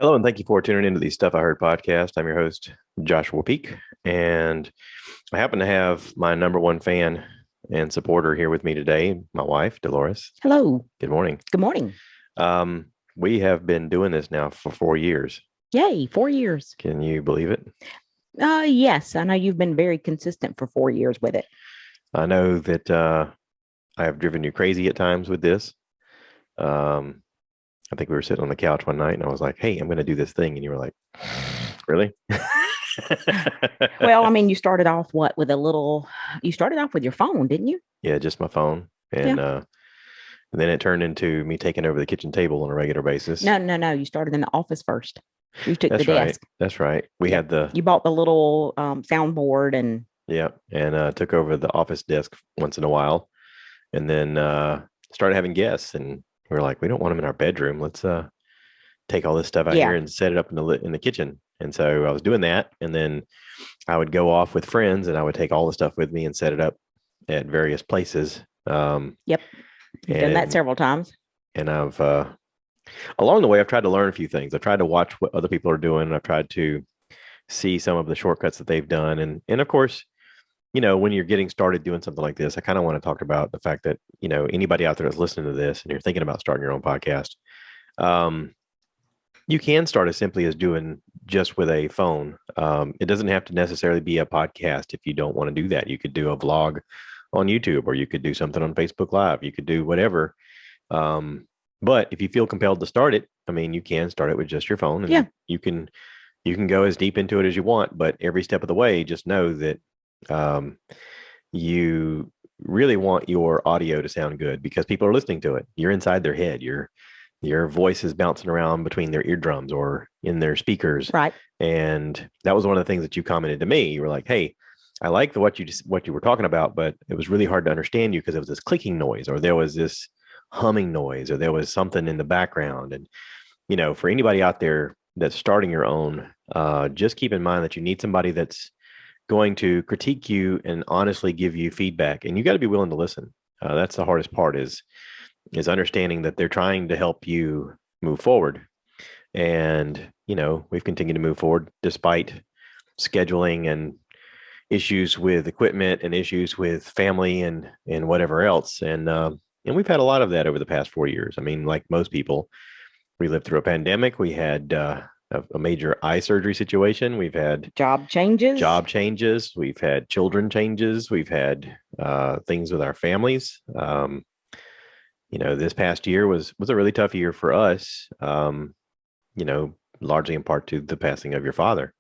Hello, and thank you for tuning into the Stuff I Heard podcast. I'm your host, Joshua Peak, and I happen to have my number one fan and supporter here with me today, my wife, Deloris. Hello. Good morning. Good morning. Um, we have been doing this now for 4 years. Yay, 4 years. Can you believe it? Yes, I know you've been very consistent for 4 years with it. I know that I have driven you crazy at times with this. Um, I think we were sitting on the couch one night and I was like, hey, I'm going to do this thing. And you were like, really? Well, I mean, you started off you started off with your phone, didn't you? Yeah, just my phone. Yeah. And then it turned into me taking over the kitchen table on a regular basis. No. You started in the office first. You took That's the right. desk. That's right. You bought the little soundboard and took over the office desk once in a while, and then started having guests. And we were like, we don't want them in our bedroom. Let's take all this stuff out here yeah. and set it up in the kitchen. And so I was doing that, and then I would go off with friends, and I would take all the stuff with me and set it up at various places. Yep. You've done that several times. And I've along the way, I've tried to learn a few things. I've tried to watch what other people are doing. I've tried to see some of the shortcuts that they've done. And of course, when you're getting started doing something like this, I kind of want to talk about the fact that, anybody out there that's listening to this and you're thinking about starting your own podcast, you can start as simply as doing just with a phone. It doesn't have to necessarily be a podcast if you don't want to do that. You could do a vlog on YouTube, or you could do something on Facebook Live. You could do whatever. But if you feel compelled to start it, I mean, you can start it with just your phone, and you can go as deep into it as you want. But every step of the way, just know that you really want your audio to sound good because people are listening to it. You're inside their head. Your voice is bouncing around between their eardrums or in their speakers. Right. And that was one of the things that you commented to me. You were like, hey, I like what you were talking about, but it was really hard to understand you because it was this clicking noise, or there was this humming noise, or there was something in the background. And, for anybody out there that's starting your own, just keep in mind that you need somebody that's going to critique you and honestly give you feedback. And you got to be willing to listen. That's the hardest part is understanding that they're trying to help you move forward. And, we've continued to move forward despite scheduling and issues with equipment and issues with family and whatever else. And we've had a lot of that over the past 4 years. I mean, like most people, we lived through a pandemic. We had a major eye surgery situation. We've had job changes. We've had children changes. We've had things with our families. This past year was a really tough year for us, largely in part to the passing of your father.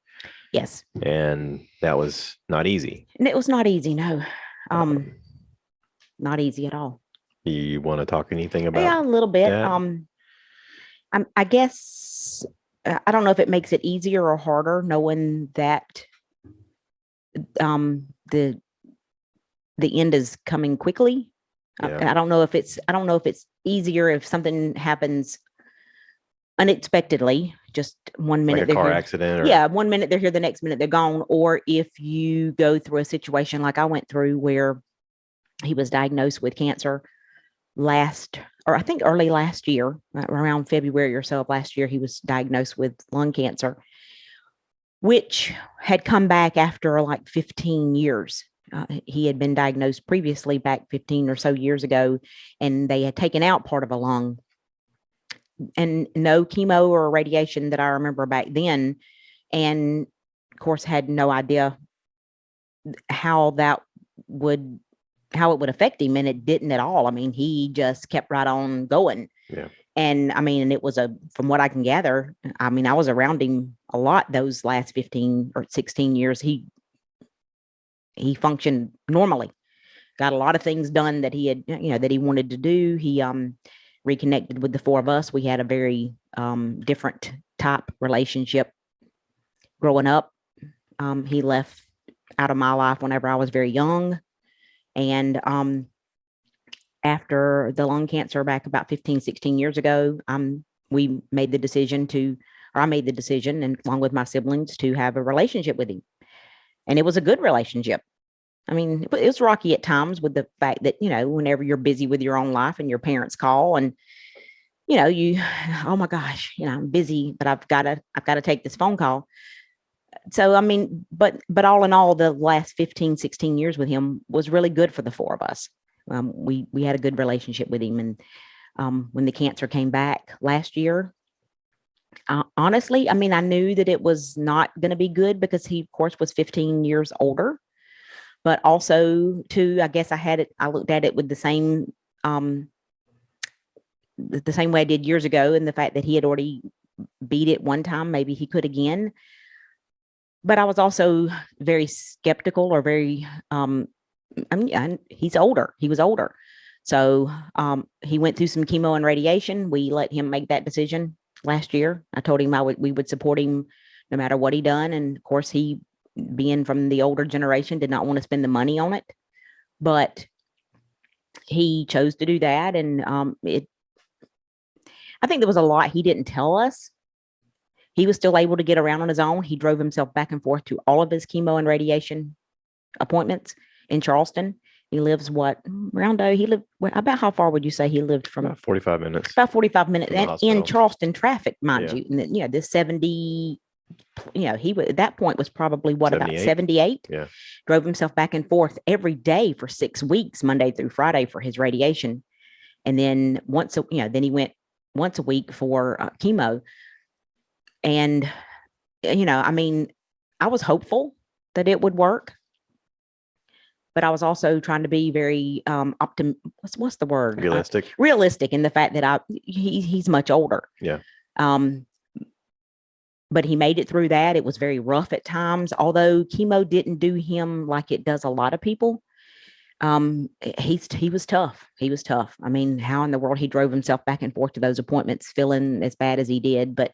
Yes. And that was not easy. And it was not easy. No. Not easy at all. You want to talk anything about? Yeah, a little bit. That? I guess I don't know if it makes it easier or harder knowing that the end is coming quickly. Yeah. I don't know if it's easier if something happens unexpectedly, just 1 minute, like a car accident. 1 minute they're here, the next minute they're gone. Or if you go through a situation like I went through where he was diagnosed with cancer I think early last year, around February or so of last year, he was diagnosed with lung cancer, which had come back after like 15 years. He had been diagnosed previously back 15 or so years ago, and they had taken out part of a lung. And no chemo or radiation that I remember back then. And of course, had no idea how it would affect him. And it didn't at all. I mean, he just kept right on going. Yeah. And I mean, it was from what I can gather, I mean, I was around him a lot those last 15 or 16 years. He functioned normally, got a lot of things done that he had, that he wanted to do. He, reconnected with the four of us. We had a very different type relationship growing up. He left out of my life whenever I was very young. And after the lung cancer back about 15, 16 years ago, I made the decision and along with my siblings to have a relationship with him. And it was a good relationship. I mean, it was rocky at times with the fact that, whenever you're busy with your own life and your parents call and, you, oh my gosh, I'm busy, but I've got to take this phone call. So, I mean, but all in all, the last 15, 16 years with him was really good for the four of us. We had a good relationship with him. And when the cancer came back last year, honestly, I mean, I knew that it was not going to be good because he, of course, was 15 years older. But also, too, I guess I looked at it with um, the same way I did years ago, and the fact that he had already beat it one time, maybe he could again. But I was also very skeptical or very, he's older. He was older. So he went through some chemo and radiation. We let him make that decision last year. I told him we would support him no matter what he done. And of course, he, being from the older generation, did not want to spend the money on it. But he chose to do that. And I think there was a lot he didn't tell us. He was still able to get around on his own. He drove himself back and forth to all of his chemo and radiation appointments in Charleston. He lives he lived, about how far would you say he lived from? About 45 minutes. About 45 minutes in Charleston traffic, mind you. And, this 70, he at that point was probably about 78? Yeah. Drove himself back and forth every day for 6 weeks, Monday through Friday for his radiation. And then then he went once a week for chemo. And, I mean, I was hopeful that it would work, but I was also trying to be very what's the word? Realistic in the fact that he's much older. Yeah. But he made it through that. It was very rough at times, although chemo didn't do him like it does a lot of people. He was tough. He was tough. I mean, how in the world he drove himself back and forth to those appointments, feeling as bad as he did. But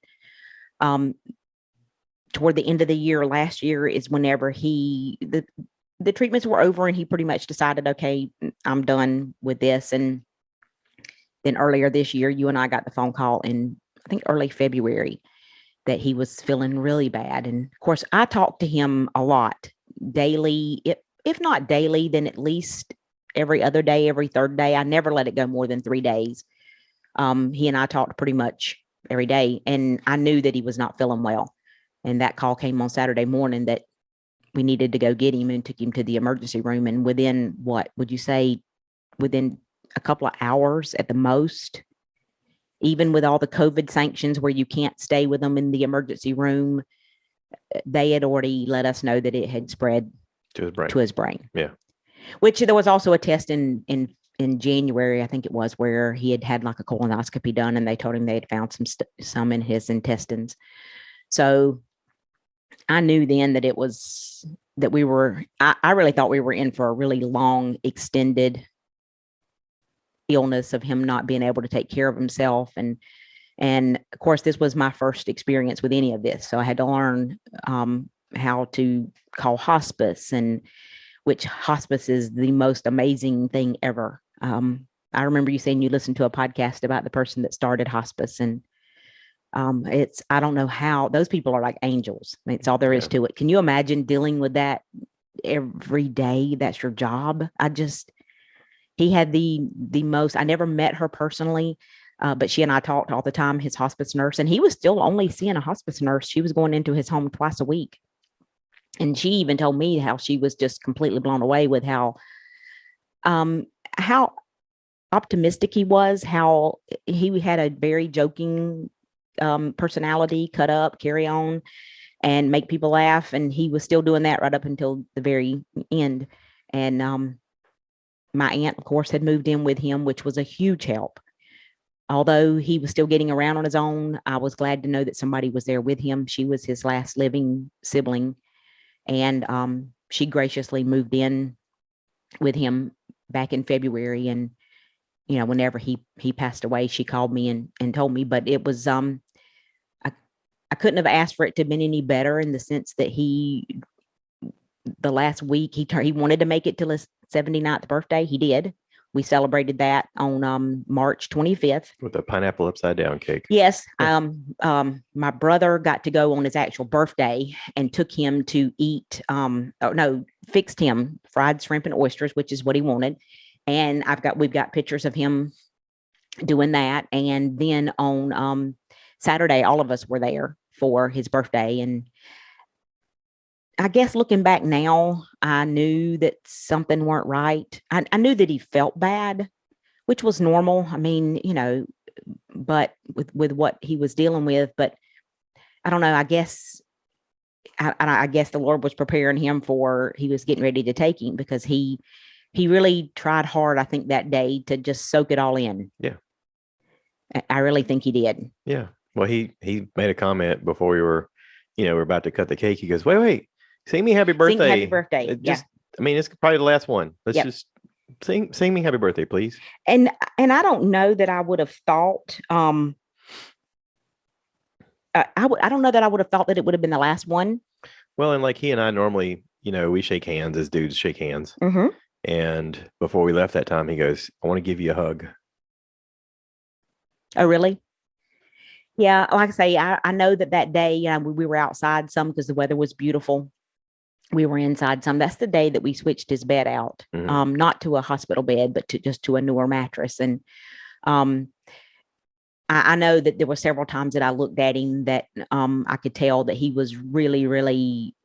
toward the end of the year, last year, is whenever the treatments were over and he pretty much decided, okay, I'm done with this. And then earlier this year, you and I got the phone call in, I think, early February, that he was feeling really bad. And of course, I talked to him a lot daily. If not daily, then at least every other day, every third day. I never let it go more than 3 days. He and I talked pretty much every day, and I knew that he was not feeling well. And that call came on Saturday morning that we needed to go get him, and took him to the emergency room. And within, what would you say, within a couple of hours at the most, even with all the COVID sanctions where you can't stay with them in the emergency room, they had already let us know that it had spread to his brain. Yeah. Which there was also a test in January, I think it was, where he had like a colonoscopy done, and they told him they had found some in his intestines. So I knew then that I really thought we were in for a really long, extended illness of him not being able to take care of himself. And of course, this was my first experience with any of this. So I had to learn how to call hospice, and which hospice is the most amazing thing ever. I remember you saying you listened to a podcast about the person that started hospice, and I don't know how those people are like angels. I mean, it's all there is to it. Can you imagine dealing with that every day? That's your job. He had the most, I never met her personally, but she and I talked all the time, his hospice nurse, and he was still only seeing a hospice nurse. She was going into his home twice a week. And she even told me how she was just completely blown away with how optimistic he was, how he had a very joking personality, cut up, carry on, and make people laugh. And he was still doing that right up until the very end. And my aunt, of course, had moved in with him, which was a huge help. Although he was still getting around on his own, I was glad to know that somebody was there with him. She was his last living sibling. And she graciously moved in with him back in February. And, whenever he passed away, she called me and told me. But it was, I couldn't have asked for it to have been any better, in the sense that the last week, he wanted to make it till his 79th birthday. He did. We celebrated that on March 25th. With a pineapple upside down cake. Yes. My brother got to go on his actual birthday and took him to eat, fixed him fried shrimp and oysters, which is what he wanted. And we've got pictures of him doing that. And then on Saturday, all of us were there for his birthday. And I guess looking back now, I knew that something weren't right. I knew that he felt bad, which was normal. I mean, but with what he was dealing with, but I don't know. I guess the Lord was preparing him for he was getting ready to take him because he really tried hard. I think that day to just soak it all in. Yeah. I really think he did. Yeah. Well, he made a comment before we're about to cut the cake. He goes, wait, sing me happy birthday. Sing happy birthday. Just, I mean, it's probably the last one. Let's just sing me happy birthday, please. And I don't know that I would have thought, I don't know that I would have thought that it would have been the last one. Well, and like he and I normally, we shake hands as dudes shake hands. Mm-hmm. And before we left that time, he goes, I want to give you a hug. Oh, really? Yeah. Like I say, I know that day, we were outside some because the weather was beautiful. We were inside some. That's the day that we switched his bed out, not to a hospital bed, but just to a newer mattress. And I know that there were several times that I looked at him that I could tell that he was really, really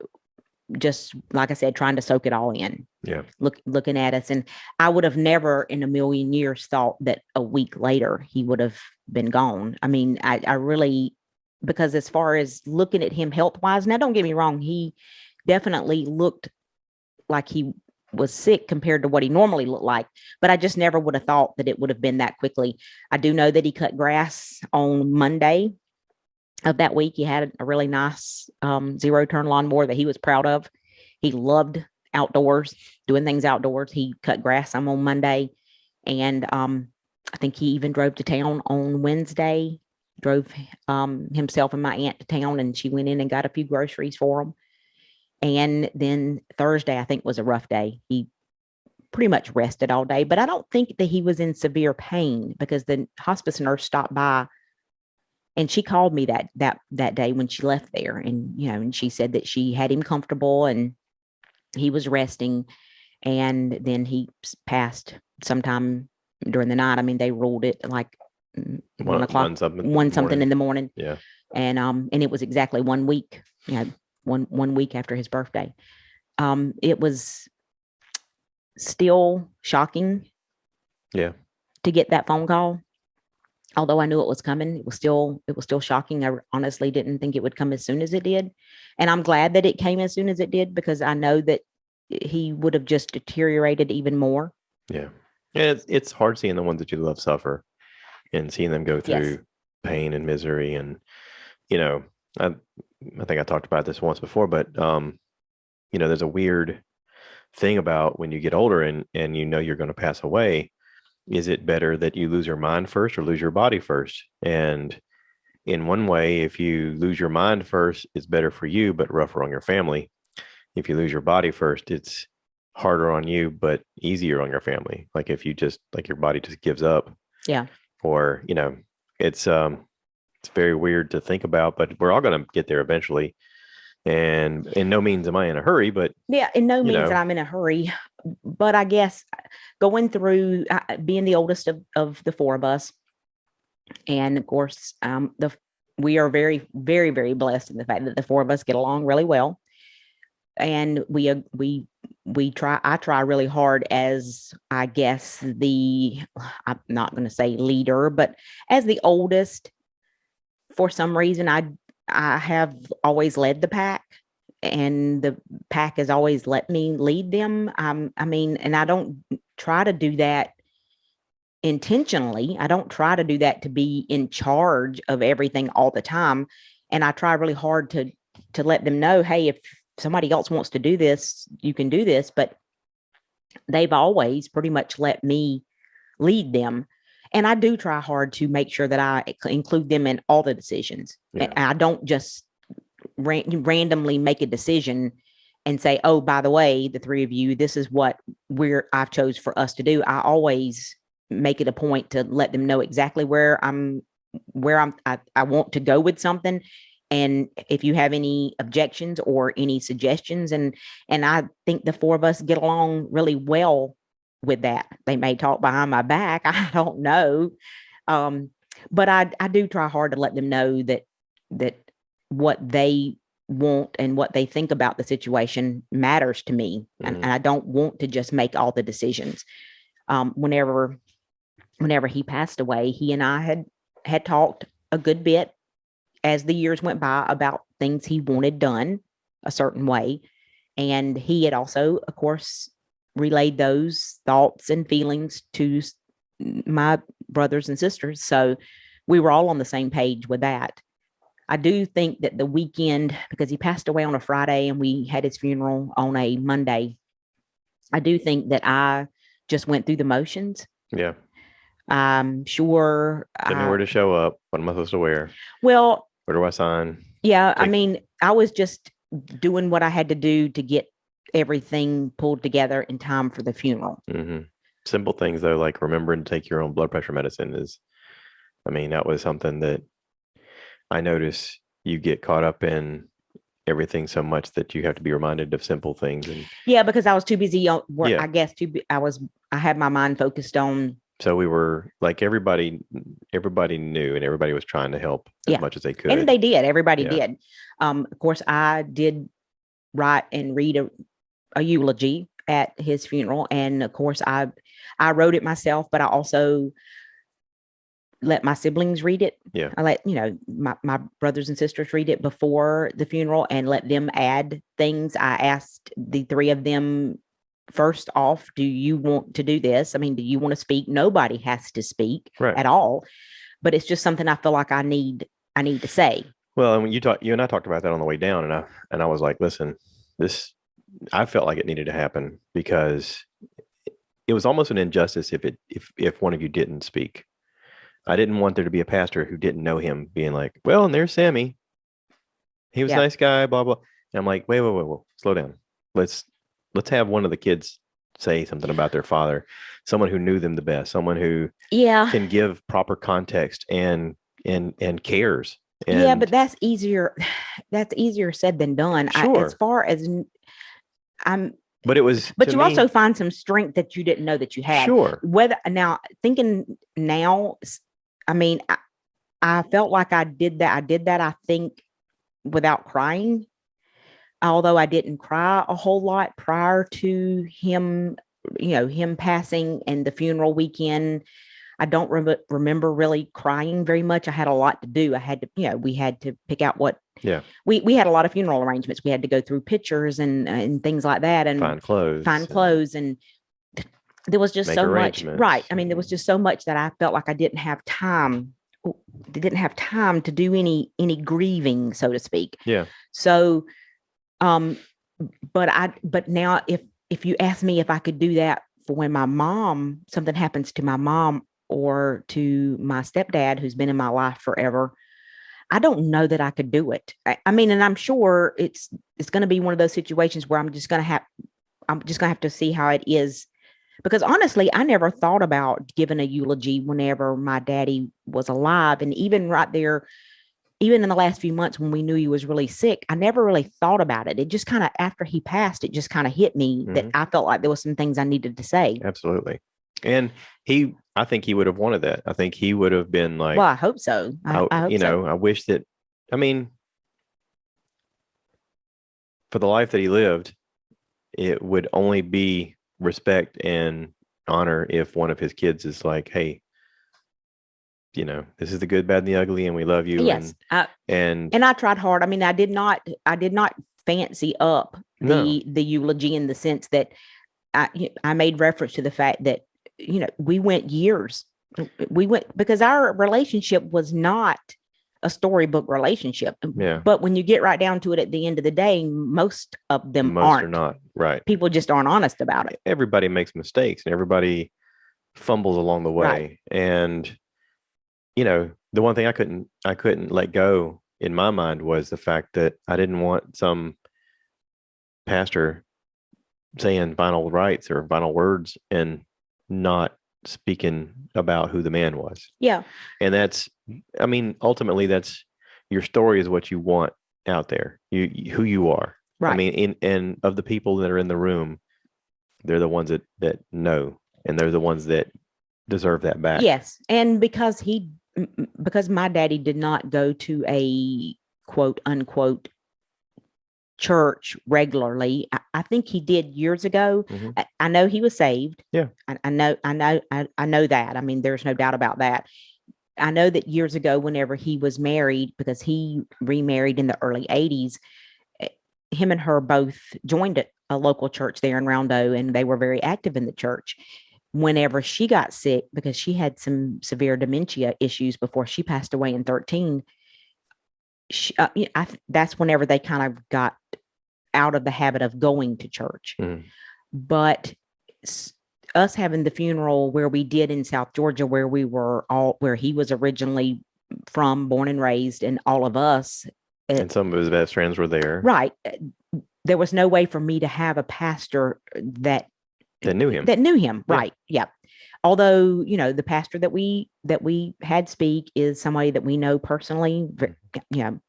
just, like I said, trying to soak it all in. Yeah. Looking at us. And I would have never in a million years thought that a week later he would have been gone. I mean, I really, because as far as looking at him health-wise, now don't get me wrong, he definitely looked like he was sick compared to what he normally looked like, but I just never would have thought that it would have been that quickly. I do know that he cut grass on Monday of that week. He had a really nice 0-turn lawnmower that he was proud of. He loved outdoors, doing things outdoors. He cut grass some on Monday, and I think he even drove to town on Wednesday, drove himself and my aunt to town, and she went in and got a few groceries for him. And then Thursday, I think, was a rough day. He pretty much rested all day, but I don't think that he was in severe pain because the hospice nurse stopped by and she called me that day when she left there. And, and she said that she had him comfortable and he was resting. And then he passed sometime during the night. I mean, they ruled it like 1 o'clock, one something in the morning. Yeah. And it was exactly 1 week, one week after his birthday. It was still shocking. Yeah. To get that phone call. Although I knew it was coming, it was still shocking. I honestly didn't think it would come as soon as it did. And I'm glad that it came as soon as it did because I know that he would have just deteriorated even more. Yeah. And it's hard seeing the ones that you love suffer and seeing them go through pain and misery. And, I think I talked about this once before, but, there's a weird thing about when you get older and you're going to pass away. Is it better that you lose your mind first or lose your body first? And in one way, if you lose your mind first, it's better for you, but rougher on your family. If you lose your body first, it's harder on you, but easier on your family. Like if you just like your body just gives up. Yeah. Or, it's very weird to think about, but we're all going to get there eventually. And in no means am I in a hurry, but yeah, in no means that I'm in a hurry. But I guess going through being the oldest of the four of us, and of course, we are very, very, very blessed in the fact that the four of us get along really well, and I try really hard as I guess I'm not going to say leader, but as the oldest, for some reason I have always led the pack. And the pack has always let me lead them. And I don't try to do that intentionally. I don't try to do that to be in charge of everything all the time. And I try really hard to let them know, hey, if somebody else wants to do this, you can do this. But they've always pretty much let me lead them. And I do try hard to make sure that I include them in all the decisions. Yeah. And I don't just randomly make a decision and say, oh, by the way, the three of you, this is what I've chose for us to do. I always make it a point to let them know exactly where I want to go with something. And if you have any objections or any suggestions, and I think the four of us get along really well with that. They may talk behind my back. I don't know. But I do try hard to let them know that what they want and what they think about the situation matters to me. And I don't want to just make all the decisions. Whenever he passed away, he and I had talked a good bit as the years went by about things he wanted done a certain way. And he had also, of course, relayed those thoughts and feelings to my brothers and sisters. So we were all on the same page with that. I do think that the weekend, because he passed away on a Friday and we had his funeral on a Monday, I do think that I just went through the motions. Yeah. I'm sure. Tell me where to show up. What am I supposed to wear? Well, where do I sign? Yeah. I mean, I was just doing what I had to do to get everything pulled together in time for the funeral. Mm-hmm. Simple things, though, like remembering to take your own blood pressure medicine that was something that I notice you get caught up in everything so much that you have to be reminded of simple things. And yeah, because I was too busy on work. Yeah. I guess I had my mind focused on. So we were like, everybody knew, and everybody was trying to help as much as they could. And they did. Everybody did. Of course, I did write and read a eulogy at his funeral. And of course, I wrote it myself, but I also let my siblings read it. Yeah. I let, my brothers and sisters read it before the funeral and let them add things. I asked the three of them, first off, do you want to do this? I mean, do you want to speak? Nobody has to speak at all, but it's just something I feel like I need to say. Well, and when you and I talked about that on the way down, and I was like, listen, I felt like it needed to happen because it was almost an injustice if one of you didn't speak. I didn't want there to be a pastor who didn't know him being like, well, and there's Sammy. He was a nice guy, blah, blah. And I'm like, wait, slow down. Let's have one of the kids say something about their father, someone who knew them the best, someone who can give proper context and cares. And but that's easier. That's easier said than done. Sure. As far as but it was, but you also find some strength that you didn't know that you had. Sure. Thinking now, I mean, I felt like I did that. I think without crying, although I didn't cry a whole lot prior to him, him passing and the funeral weekend. I don't remember really crying very much. I had a lot to do. I had to, we had to pick out what. Yeah. We had a lot of funeral arrangements. We had to go through pictures and things like that, and find clothes, and there was just so much. Right. I mean, there was just so much that I felt like I didn't have time. Didn't have time to do any grieving, so to speak. Yeah. So, but now if you ask me if I could do that for when something happens to my mom or to my stepdad, who's been in my life forever, I don't know that I could do it. I mean, and I'm sure it's going to be one of those situations where I'm just going to have to see how it is, because honestly, I never thought about giving a eulogy whenever my daddy was alive. And even right there, even in the last few months when we knew he was really sick, I never really thought about it. It just kind of, after he passed, it just kind of hit me that I felt like there was some things I needed to say. Absolutely. And I think he would have wanted that. I think he would have been like, well, I hope so. I hope so. I wish that, I mean, for the life that he lived, it would only be respect and honor if one of his kids is like, hey, this is the good, bad, and the ugly, and we love you. Yes. And I tried hard. I mean, I did not fancy up the eulogy in the sense that I made reference to the fact that, we went years. Because our relationship was not a storybook relationship. Yeah. But when you get right down to it, at the end of the day, most of them are not. Right. People just aren't honest about it. Everybody makes mistakes and everybody fumbles along the way. Right. And, the one thing I couldn't let go in my mind was the fact that I didn't want some pastor saying final rites or final words and not speaking about who the man was. Yeah. And ultimately that's your story is what you want out there. Who you are. Right. I mean, and of the people that are in the room, they're the ones that know, and they're the ones that deserve that back. Yes. And because my daddy did not go to a quote unquote church regularly. I think he did years ago. Mm-hmm. I know he was saved. Yeah. I know that. I mean, there's no doubt about that. I know that years ago, whenever he was married, because he remarried in the early 80s, him and her both joined a local church there in Rondo, and they were very active in the church. Whenever she got sick, because she had some severe dementia issues before she passed away in 13, that's whenever they kind of got out of the habit of going to church. Mm. But us having the funeral where we did in South Georgia, where he was originally from, born and raised, and all of us. And some of his best friends were there. Right. There was no way for me to have a pastor that knew him. Yeah. Right. Yeah. Although, the pastor that we had speak is somebody that we know personally.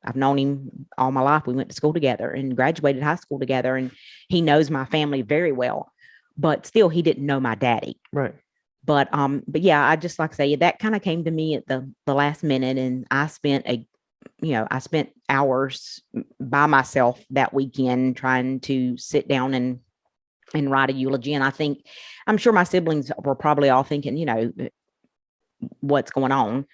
I've known him all my life. We went to school together and graduated high school together, and he knows my family very well, but still he didn't know my daddy. Right. But yeah, I just, like I say, that kind of came to me at the last minute, and I spent hours by myself that weekend trying to sit down and write a eulogy. And I'm sure my siblings were probably all thinking, what's going on.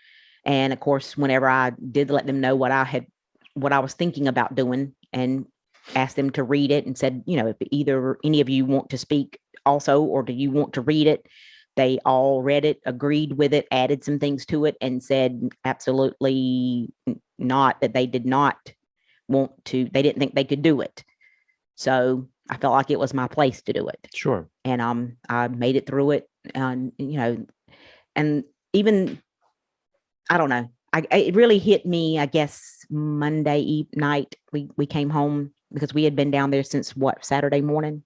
And of course, whenever I did let them know what I was thinking about doing, and asked them to read it, and said, if either any of you want to speak also, or do you want to read it, they all read it, agreed with it, added some things to it, and said absolutely not, that they did not want to, they didn't think they could do it. So I felt like it was my place to do it. Sure. And I made it through it. And and even, I don't know, it really hit me, I guess, Monday night. We came home because we had been down there since Saturday morning,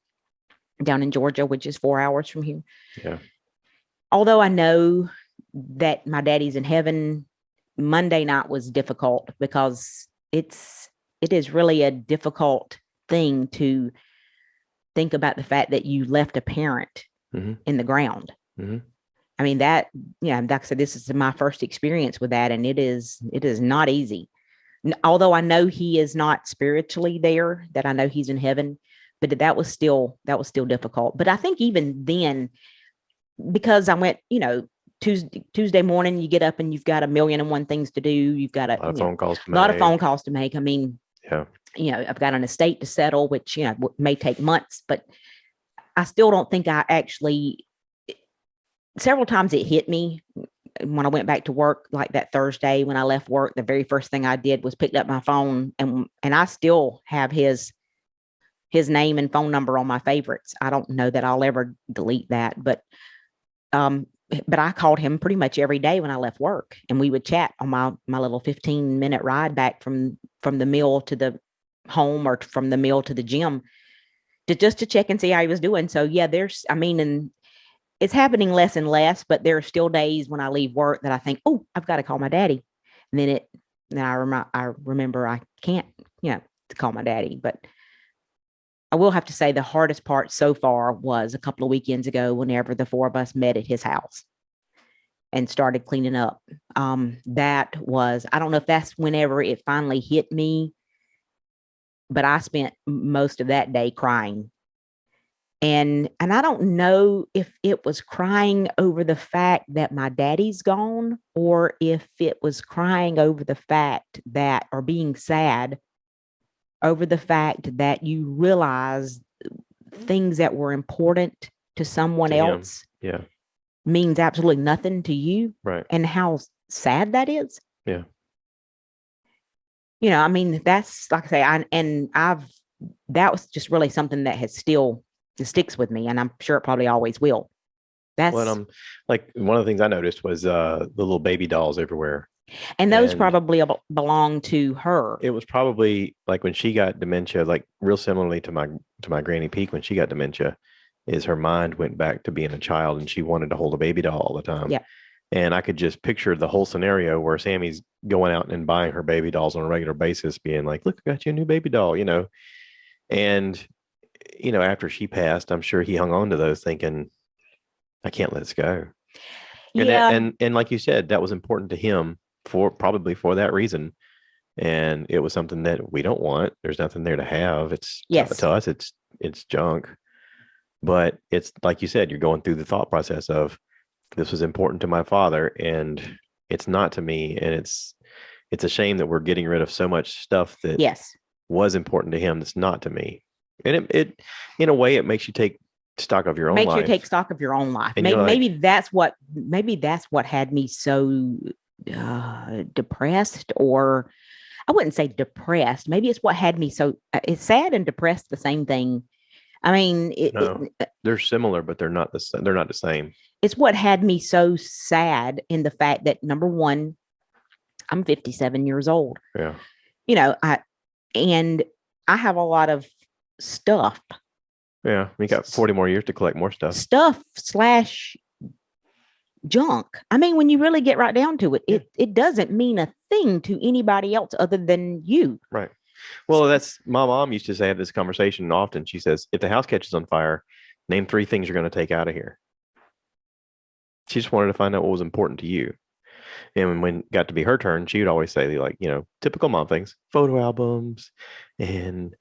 down in Georgia, which is 4 hours from here. Yeah. Although I know that my daddy's in heaven, Monday night was difficult, because it is really a difficult thing to think about, the fact that you left a parent mm-hmm. in the ground. Mm-hmm. I mean, that, like I said, this is my first experience with that, and it is not easy. Although I know he is not spiritually there, that I know he's in heaven, but that was still difficult. But I think even then, because I went, Tuesday morning, you get up and you've got 1,000,001 things to do. You've got a lot of phone calls to make. I mean, yeah. I've got an estate to settle, which, may take months, but I still don't think I actually, several times it hit me when I went back to work, like that Thursday when I left work. The very first thing I did was picked up my phone, and I still have his name and phone number on my favorites. I don't know that I'll ever delete that, but I called him pretty much every day when I left work, and we would chat on my little 15-minute ride back from the mill to the home, or from the mill to the gym, to check and see how he was doing. So yeah, and it's happening less and less, but there are still days when I leave work that I think, oh, I've got to call my daddy. And then I remember I can't, to call my daddy. But I will have to say the hardest part so far was a couple of weekends ago, whenever the four of us met at his house and started cleaning up. That was, I don't know if that's whenever it finally hit me, but I spent most of that day crying. And I don't know if it was crying over the fact that my daddy's gone, or if it was crying over the fact that, or being sad over the fact that you realize things that were important to someone else means absolutely nothing to you. Right. And how sad that is. Yeah. I mean, that's, like I say, that was just really something that it sticks with me, and I'm sure it probably always will. That's like, one of the things I noticed was the little baby dolls everywhere. And those probably belong to her. It was probably like when she got dementia, like real similarly to my Granny Peak, when she got dementia, is her mind went back to being a child, and she wanted to hold a baby doll all the time. Yeah. And I could just picture the whole scenario where Sammy's going out and buying her baby dolls on a regular basis, being like, look, I got you a new baby doll, And, after she passed, I'm sure he hung on to those thinking, I can't let this go. And that, Yeah. and like you said, that was important to him for probably for that reason. And it was something that we don't want. There's nothing there to have. It's Yes. to us, it's junk. But it's like you said, you're going through the thought process of this was important to my father, and it's not to me. And it's a shame that we're getting rid of so much stuff that Yes. was important to him that's not to me. And it in a way, it makes you take stock of your own Makes you take life. stock of your own life. And you're like, Maybe that's what had me so depressed, or I wouldn't say depressed. Maybe it's what had me so it's sad and depressed, the same thing. I mean, no, they're similar, but they're not the same. it's what had me so sad in the fact that number one, I'm 57 years old. Yeah. You know, and I have a lot of stuff. Yeah. We got 40 more years to collect more stuff. Stuff slash junk. I mean, when you really get right down to it, it doesn't mean a thing to anybody else other than you. Right. Well, that's my mom used to say, have this conversation often. She says, if the house catches on fire, name 3 things you're going to take out of here. She just wanted to find out what was important to you. And when it got to be her turn, she would always say, like, typical mom things, photo albums and,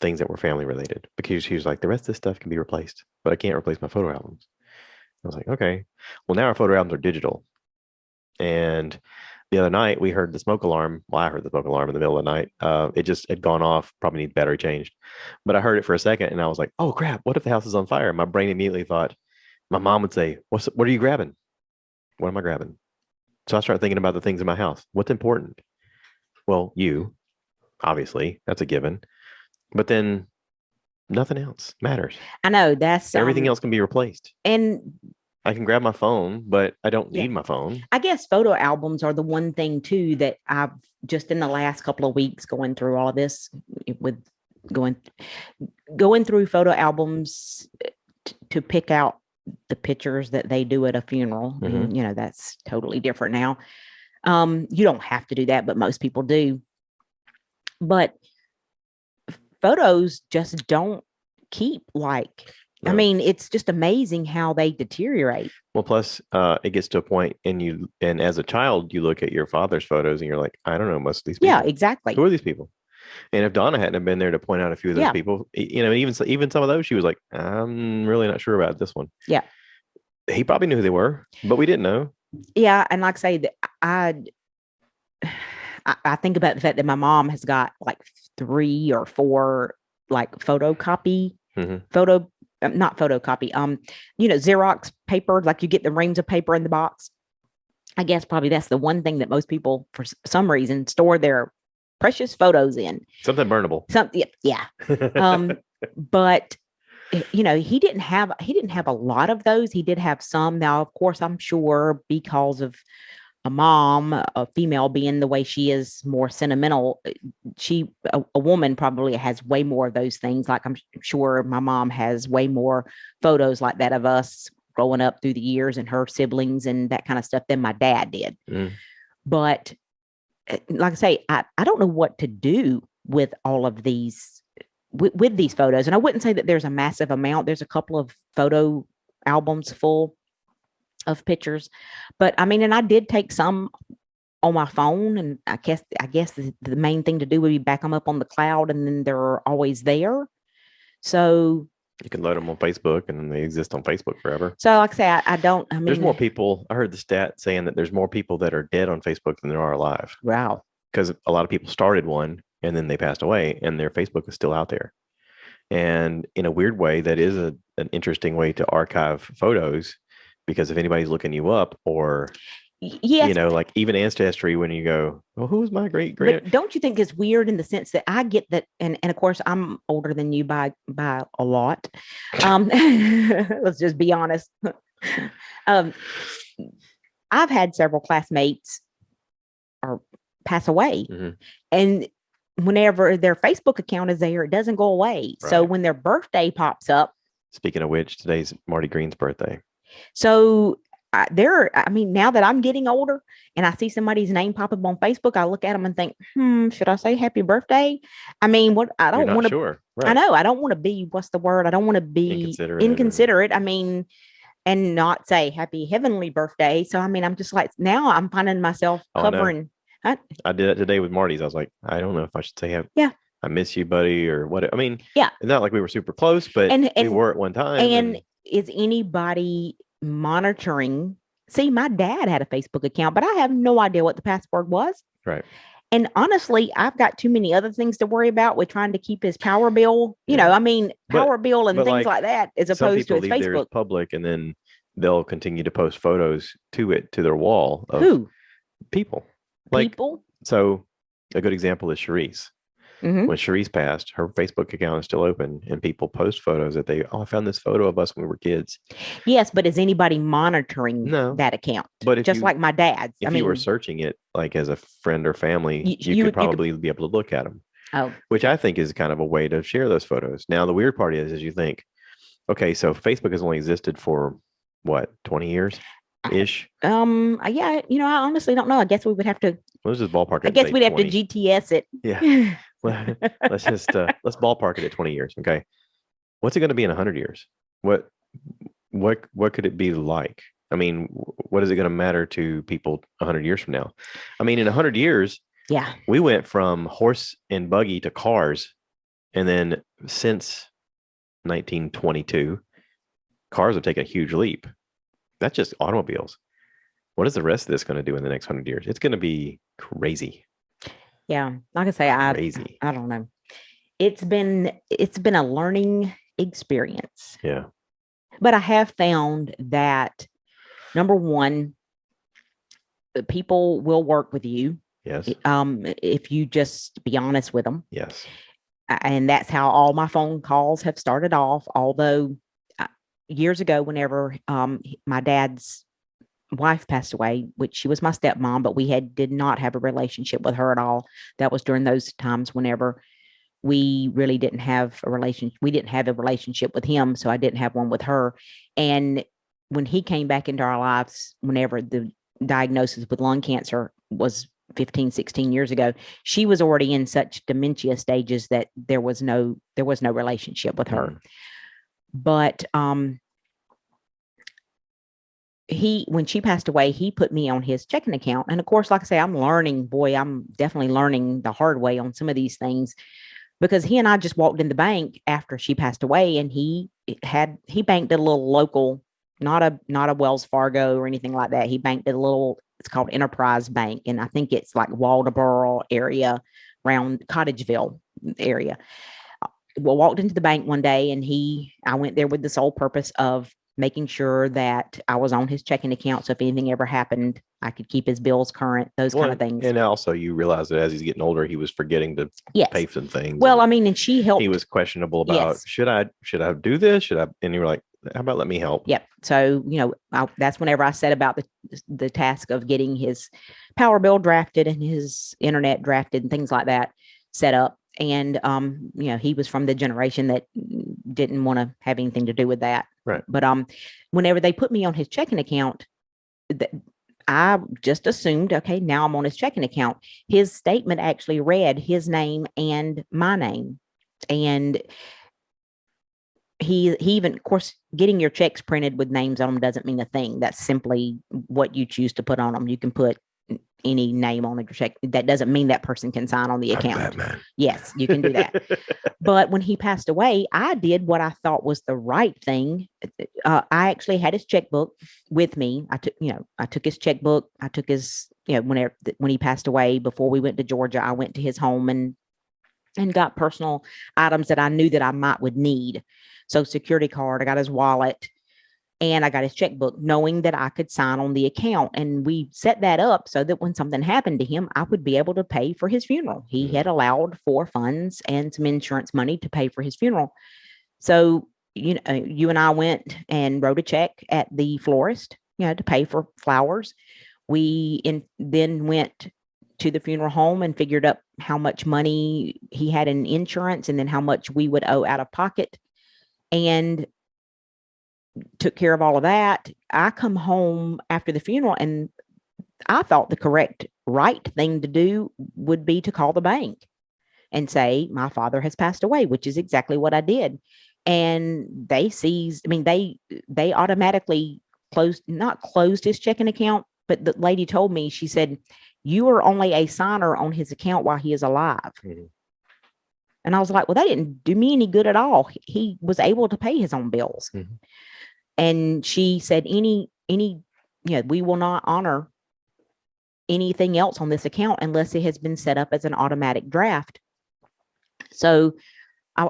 things that were family related, because she was like, the rest of this stuff can be replaced, but I can't replace my photo albums. I was like, okay, well, now our photo albums are digital. And the other night we heard the smoke alarm. Well, I heard the smoke alarm in the middle of the night. It just had gone off, probably need battery changed. But I heard it for a second and I was like, oh crap, what if the house is on fire? My brain immediately thought, my mom would say, what are you grabbing? What am I grabbing? So I started thinking about the things in my house. What's important? Well, you, obviously, that's a given. But then nothing else matters. I know that's everything else can be replaced. And I can grab my phone, but I don't need my phone. I guess photo albums are the one thing too that I've just in the last couple of weeks going through all of this with going through photo albums to pick out the pictures that they do at a funeral. Mm-hmm. And, that's totally different now. You don't have to do that, but most people do. But photos just don't keep like. No. I mean, it's just amazing how they deteriorate. Well, plus it gets to a point and as a child, you look at your father's photos and you're like, I don't know most of these people. Yeah, exactly. Who are these people? And if Donna hadn't been there to point out a few of those people, even some of those, she was like, I'm really not sure about this one. Yeah. He probably knew who they were, but we didn't know. Yeah. And like I say, that I think about the fact that my mom has got like 3 or 4 like photocopy, not photocopy, Xerox paper, like you get the reams of paper in the box. I guess probably that's the one thing that most people, for some reason, store their precious photos in. Something burnable. Yeah. But he didn't have a lot of those. He did have some. Now, of course, I'm sure because of a mom, a female being the way she is, more sentimental, a woman probably has way more of those things. Like I'm sure my mom has way more photos like that of us growing up through the years and her siblings and that kind of stuff than my dad did. But like I say, I don't know what to do with all of these, with these photos. And I wouldn't say that there's a massive amount. There's a couple of photo albums full of pictures, but I mean, and I did take some on my phone, and I guess the main thing to do would be back them up on the cloud, and then they're always there. So you can load them on Facebook, and then they exist on Facebook forever. So like I say, there's more people. I heard the stat saying that there's more people that are dead on Facebook than there are alive. Wow. Because a lot of people started one and then they passed away, and their Facebook is still out there. And in a weird way, that is an interesting way to archive photos. Because if anybody's looking you up, or like even ancestry, when you go, well, who was my great? But don't you think it's weird in the sense that I get that, and of course I'm older than you by a lot. Let's just be honest. I've had several classmates or pass away, and whenever their Facebook account is there, it doesn't go away. Right. So when their birthday pops up. Speaking of which, today's Marty Green's birthday. So now that I'm getting older and I see somebody's name pop up on Facebook, I look at them and think, should I say happy birthday? I mean, I don't want to, sure. Right. I know I don't want to be, what's the word? I don't want to be inconsiderate. I mean, and not say happy heavenly birthday. So, I mean, I'm just like, now I'm finding myself Oh, I know. hovering. I did that today with Marty's. I was like, I don't know if I should say Yeah. I miss you, buddy, or what. I mean, Yeah. it's not like we were super close, but And, we were at one time. and is anybody monitoring? See, my dad had a Facebook account, but I have no idea what the password was. Right. And honestly, I've got too many other things to worry about with trying to keep his power bill, I mean, power bill and things like that, as some opposed to people his leave theirs Facebook. public, and then they'll continue to post photos to their wall of Who? people. Like, People? so a good example is Cherise. Mm-hmm. When Cherise passed, her Facebook account is still open, and people post photos that I found this photo of us when we were kids. Yes, but is anybody monitoring No. that account? But just like my dad's. If you were searching it like as a friend or family, you could probably be able to look at them. Oh. Which I think is kind of a way to share those photos. Now, the weird part is you think, okay, so Facebook has only existed for what, 20 years ish? Yeah, I honestly don't know. I guess we would have to. Let's just ballpark it. I guess we'd have to GTS it. Yeah. let's ballpark it at 20 years. Okay. What's it going to be in 100 years? What could it be like? I mean, what is it going to matter to people 100 years from now? I mean, in 100 years, yeah, we went from horse and buggy to cars. And then since 1922, cars have taken a huge leap. That's just automobiles. What is the rest of this going to do in the next 100 years? It's going to be crazy. Yeah. Like I say, I don't know. It's been a learning experience. Yeah. But I have found that, number one, people will work with you. Yes. If you just be honest with them. Yes. And that's how all my phone calls have started off. Although years ago, whenever my dad's wife passed away, which she was my stepmom, but we did not have a relationship with her at all. That was during those times whenever we really didn't have a relationship. We didn't have a relationship with him, so I didn't have one with her. And when he came back into our lives, whenever the diagnosis with lung cancer was 15, 16 years ago, she was already in such dementia stages that there was no relationship with her. But when she passed away, he put me on his checking account. And of course, like I say, I'm definitely learning the hard way on some of these things, because he and I just walked in the bank after she passed away, and he banked at a little local, not a Wells Fargo or anything like that. He banked at a little, it's called Enterprise Bank. And I think it's like Waldoboro area, around Cottageville area. Well, walked into the bank one day, and I went there with the sole purpose of making sure that I was on his checking account. So if anything ever happened, I could keep his bills current, those kind of things. And also you realize that as he's getting older, he was forgetting to pay some things. Well, I mean, and she helped. He was questionable about, should I do this? And you were like, how about let me help? Yep. So, that's whenever I set about the task of getting his power bill drafted and his internet drafted and things like that set up. And, he was from the generation that didn't want to have anything to do with that. Right. But whenever they put me on his checking account, I just assumed, okay, now I'm on his checking account. His statement actually read his name and my name. And he even, of course, getting your checks printed with names on them doesn't mean a thing. That's simply what you choose to put on them. You can put any name on your check. That doesn't mean that person can sign on the account. Yes, you can do that. But when he passed away, I did what I thought was the right thing. I actually had his checkbook with me. I took his checkbook. I took his, when he passed away, before we went to Georgia, I went to his home and got personal items that I knew that I would need. So security card, I got his wallet, and I got his checkbook, knowing that I could sign on the account. And we set that up so that when something happened to him, I would be able to pay for his funeral. He had allowed for funds and some insurance money to pay for his funeral. So, you and I went and wrote a check at the florist, to pay for flowers. We then went to the funeral home and figured up how much money he had in insurance and then how much we would owe out of pocket, and took care of all of that. I come home after the funeral, and I thought the right thing to do would be to call the bank and say, my father has passed away, which is exactly what I did. and they automatically not closed his checking account, but the lady told me, she said, you are only a signer on his account while he is alive. Mm-hmm. And I was like, well, that didn't do me any good at all. He was able to pay his own bills. Mm-hmm. And she said, we will not honor anything else on this account unless it has been set up as an automatic draft. So I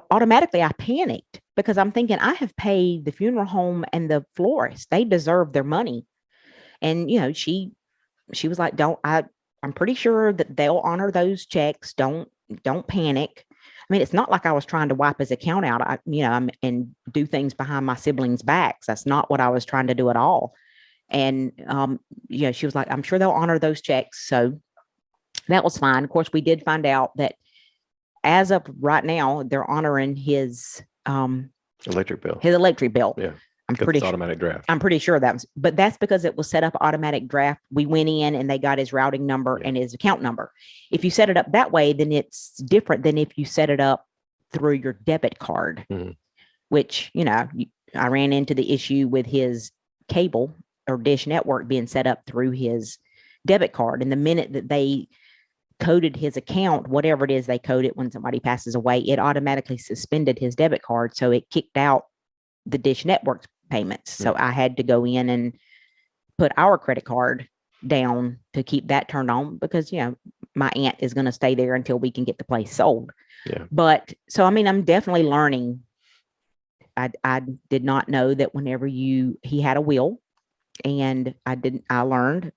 panicked because I'm thinking, I have paid the funeral home and the florist. They deserve their money. And, she was like, I'm pretty sure that they'll honor those checks. Don't panic. I mean, it's not like I was trying to wipe his account out, and do things behind my siblings' backs. That's not what I was trying to do at all. And, she was like, I'm sure they'll honor those checks. So that was fine. Of course, we did find out that as of right now, they're honoring his electric bill. His electric bill. Yeah. I'm pretty sure automatic draft. I'm pretty sure but that's because it was set up automatic draft. We went in and they got his routing number and his account number. If you set it up that way, then it's different than if you set it up through your debit card, mm-hmm. which, I ran into the issue with his cable or dish network being set up through his debit card. And the minute that they coded his account, whatever it is they code it when somebody passes away, it automatically suspended his debit card. So it kicked out the dish network payments. So I had to go in and put our credit card down to keep that turned on because, my aunt is going to stay there until we can get the place sold. Yeah. But so, I'm definitely learning. I did not know that whenever he had a will, and I learned,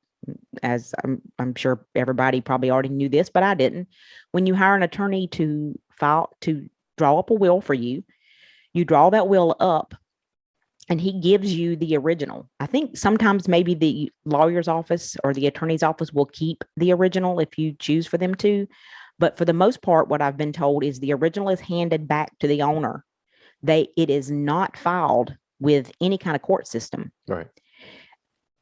as I'm sure everybody probably already knew this, but I didn't. When you hire an attorney to draw up a will for you, you draw that will up and he gives you the original. I think sometimes maybe the lawyer's office or the attorney's office will keep the original if you choose for them to. But for the most part, what I've been told is the original is handed back to the owner. It is not filed with any kind of court system. Right.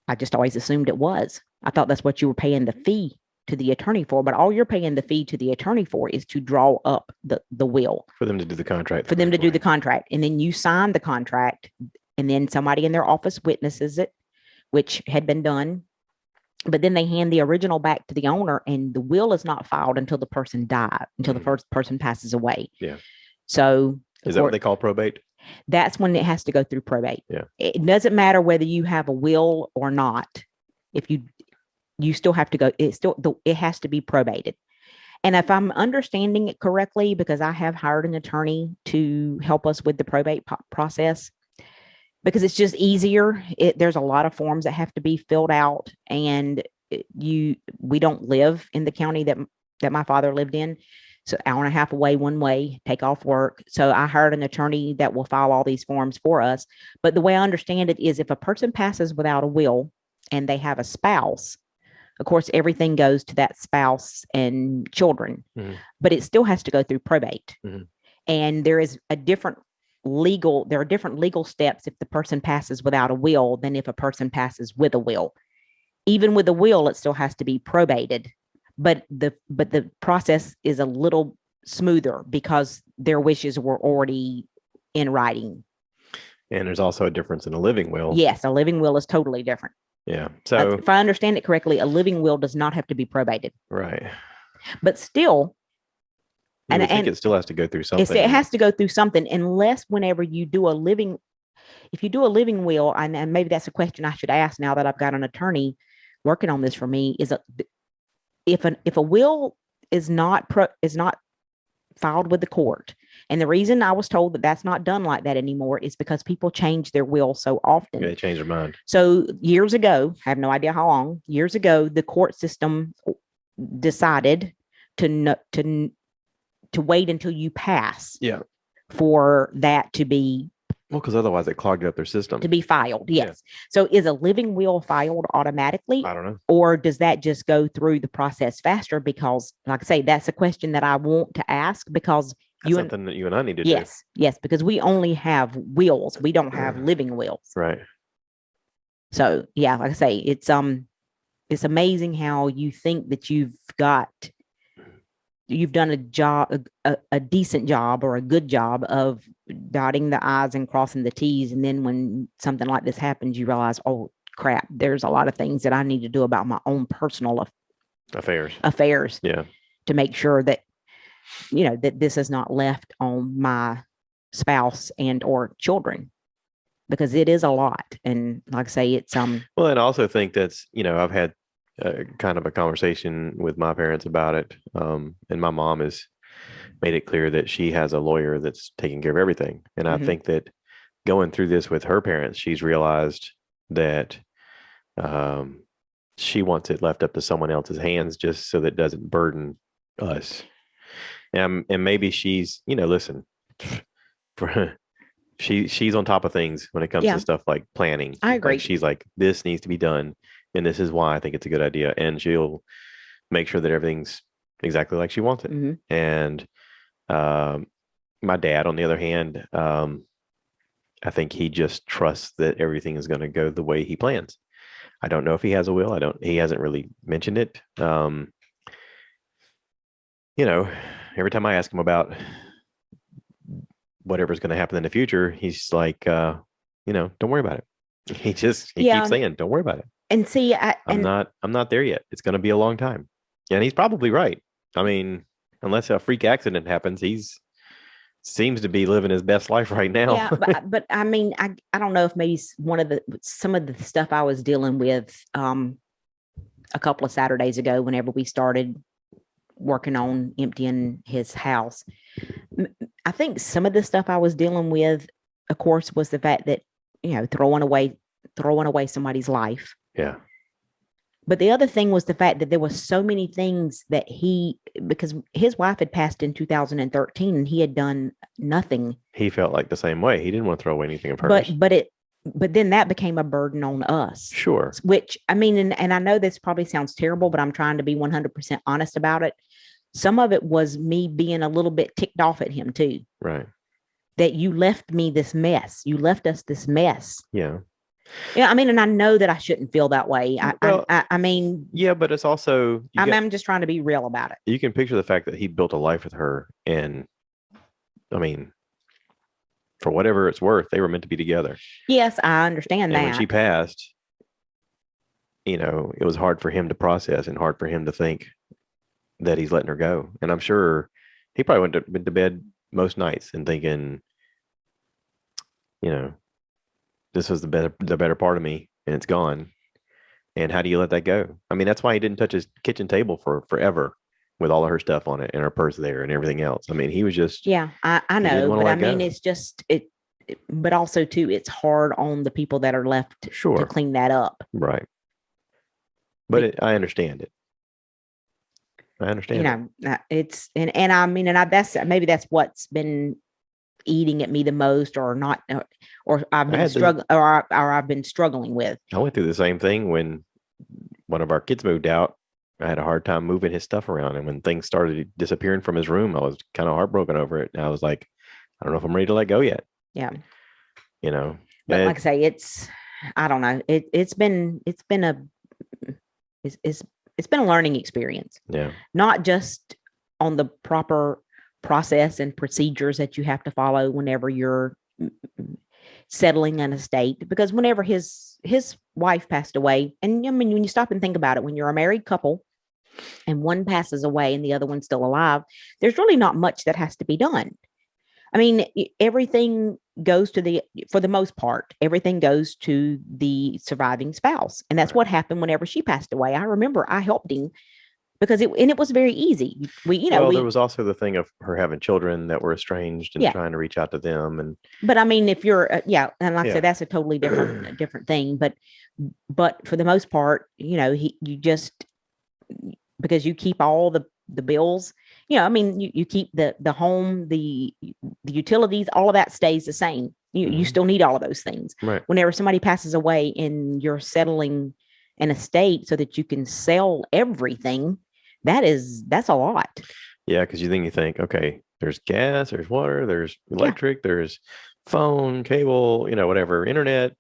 I just always assumed it was. I thought that's what you were paying the fee to the attorney for, but all you're paying the fee to the attorney for is to draw up the will. For them to do the contract. For them to do the contract. And then you sign the contract, and then somebody in their office witnesses it, which had been done. But then they hand the original back to the owner, and the will is not filed until the person died, until the first person passes away. Yeah. So is that what they call probate? That's when it has to go through probate. Yeah. It doesn't matter whether you have a will or not. If you still have to go, it has to be probated. And if I'm understanding it correctly, because I have hired an attorney to help us with the probate process, because it's just easier. There's a lot of forms that have to be filled out, and we don't live in the county that my father lived in. So hour and a half away one way, take off work. So I hired an attorney that will file all these forms for us. But the way I understand it is if a person passes without a will and they have a spouse, of course, everything goes to that spouse and children, mm-hmm. but it still has to go through probate. Mm-hmm. And there are different legal steps if the person passes without a will than if a person passes with a will. Even with a will, it still has to be probated. But the process is a little smoother because their wishes were already in writing. And there's also a difference in a living will. Yes, a living will is totally different. Yeah. So if I understand it correctly, a living will does not have to be probated. Right. But still, I think it still has to go through something. It has to go through something, unless whenever you do if you do a living will, and maybe that's a question I should ask now that I've got an attorney working on this for me, is if a will is not filed with the court, and the reason I was told that that's not done like that anymore is because people change their will so often. They change their mind. So years ago, I have no idea how long, years ago, the court system decided to wait until you pass. Yeah. For that to be. Well, because otherwise it clogged up their system. To be filed, yes. Yeah. So is a living will filed automatically? I don't know. Or does that just go through the process faster? Because, like I say, that's a question that I want to ask because that's something that you and I need to do. Yes, because we only have wills. We don't have living wills. Right. So, yeah, like I say, it's amazing how you think that you've got you've done a job, a decent job or a good job of dotting the I's and crossing the T's. And then when something like this happens, you realize, oh crap, there's a lot of things that I need to do about my own personal affairs Yeah. to make sure that, that this is not left on my spouse and or children, because it is a lot. And like I say, it's well, and I also think that's, I've had kind of a conversation with my parents about it. And my mom has made it clear that she has a lawyer that's taking care of everything. And I think that going through this with her parents, she's realized that she wants it left up to someone else's hands just so that it doesn't burden us. And maybe she's, listen, she's on top of things when it comes to stuff like planning. I agree. Like, she's like, this needs to be done, and this is why I think it's a good idea. And she'll make sure that everything's exactly like she wants it. And my dad, on the other hand, I think he just trusts that everything is going to go the way he plans. I don't know if he has a will. He hasn't really mentioned it. Every time I ask him about whatever's going to happen in the future, he's like, don't worry about it. He keeps saying, don't worry about it. And see, I'm not there yet. It's going to be a long time. And he's probably right. I mean, unless a freak accident happens, seems to be living his best life right now. Yeah, but I mean, I don't know if maybe some of the stuff I was dealing with a couple of Saturdays ago, whenever we started working on emptying his house, I think some of the stuff I was dealing with, of course, was the fact that, throwing away somebody's life. Yeah. But the other thing was the fact that there was so many things that because his wife had passed in 2013 and he had done nothing. He felt like the same way. He didn't want to throw away anything of hers. But then that became a burden on us. Sure. Which, I mean, and I know this probably sounds terrible, but I'm trying to be 100% honest about it. Some of it was me being a little bit ticked off at him too. Right. That you left me this mess. You left us this mess. Yeah. Yeah, I mean, and I know that I shouldn't feel that way. I mean, yeah, but it's also, I'm just trying to be real about it. You can picture the fact that he built a life with her, and I mean, for whatever it's worth, they were meant to be together. Yes, I understand that. When she passed, it was hard for him to process and hard for him to think that he's letting her go. And I'm sure he probably went to bed most nights and thinking, this was the better part of me, and it's gone. And how do you let that go? I mean, that's why he didn't touch his kitchen table for forever with all of her stuff on it and her purse there and everything else. I mean, he was just, I know, but I mean, it's just but also too, it's hard on the people that are left to clean that up. Right. But I understand it. I understand. It's, and I mean, and that's what's been eating at me the most, or not, or I've been struggling, or I've been struggling with. I went through the same thing when one of our kids moved out. I had a hard time moving his stuff around, and when things started disappearing from his room, I was kind of heartbroken over it. And I was like, I don't know if I'm ready to let go yet. Yeah. But like I say, I don't know. It's been a learning experience. Yeah. Not just on the proper process and procedures that you have to follow whenever you're settling an estate, because whenever his wife passed away, and I mean, when you stop and think about it, when you're a married couple and one passes away and the other one's still alive, there's really not much that has to be done. I mean, everything goes for the most part, everything goes to the surviving spouse. And that's what happened whenever she passed away. I remember I helped him because it was very easy. There was also the thing of her having children that were estranged and trying to reach out to them. But I mean, if you're, and like I said, that's a totally different thing. But for the most part, you just, because you keep all the bills, I mean, you keep the home, the utilities, all of that stays the same. You still need all of those things. Right. Whenever somebody passes away and you're settling an estate so that you can sell everything, that's a lot. Yeah, because you think, okay, there's gas, there's water, there's electric, there's phone, cable, whatever, internet.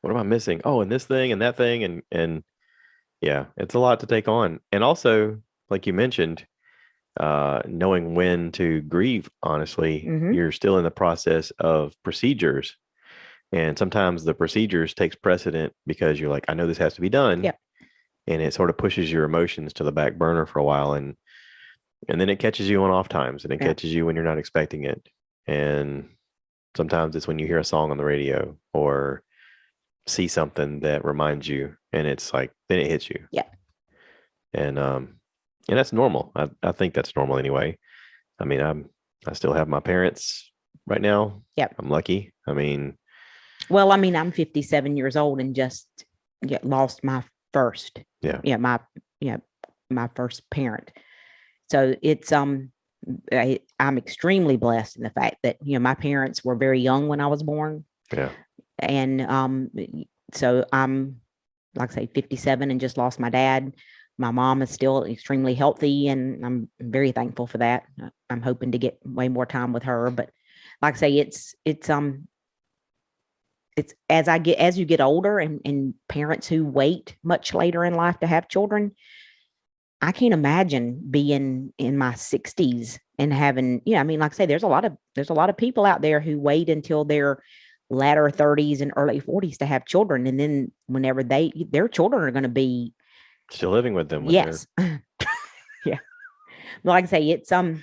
What am I missing? Oh, and this thing and that thing, and yeah, it's a lot to take on. And also, like you mentioned, knowing when to grieve. Honestly, Mm-hmm. you're still in the process of procedures, and sometimes the procedures takes precedent because you're like, I know this has to be done, Yep. and it sort of pushes your emotions to the back burner for a while, and then it catches you on off times, and it Yep. catches you when you're not expecting it, and sometimes it's when you hear a song on the radio or see something that reminds you, and it's like then it hits you, Yep. and and that's normal. I think that's normal anyway. I mean, I still have my parents right now. Yep. I'm lucky. I mean, Well, I mean, I'm 57 years old and just lost my first, yeah, yeah, my, yeah, my first parent. So it's, I'm extremely blessed in the fact that, my parents were very young when I was born. yeah, And, so I'm, like I say, 57 and just lost my dad. My mom is still extremely healthy, and I'm very thankful for that. I'm hoping to get way more time with her, but like I say, it's as you get older, and parents who wait much later in life to have children, I can't imagine being in my 60s and having, I mean, like I say, there's a lot of people out there who wait until their latter 30s and early 40s to have children. And then whenever their children are going to be, still living with them when they're yes. Yeah. Like I say, it's something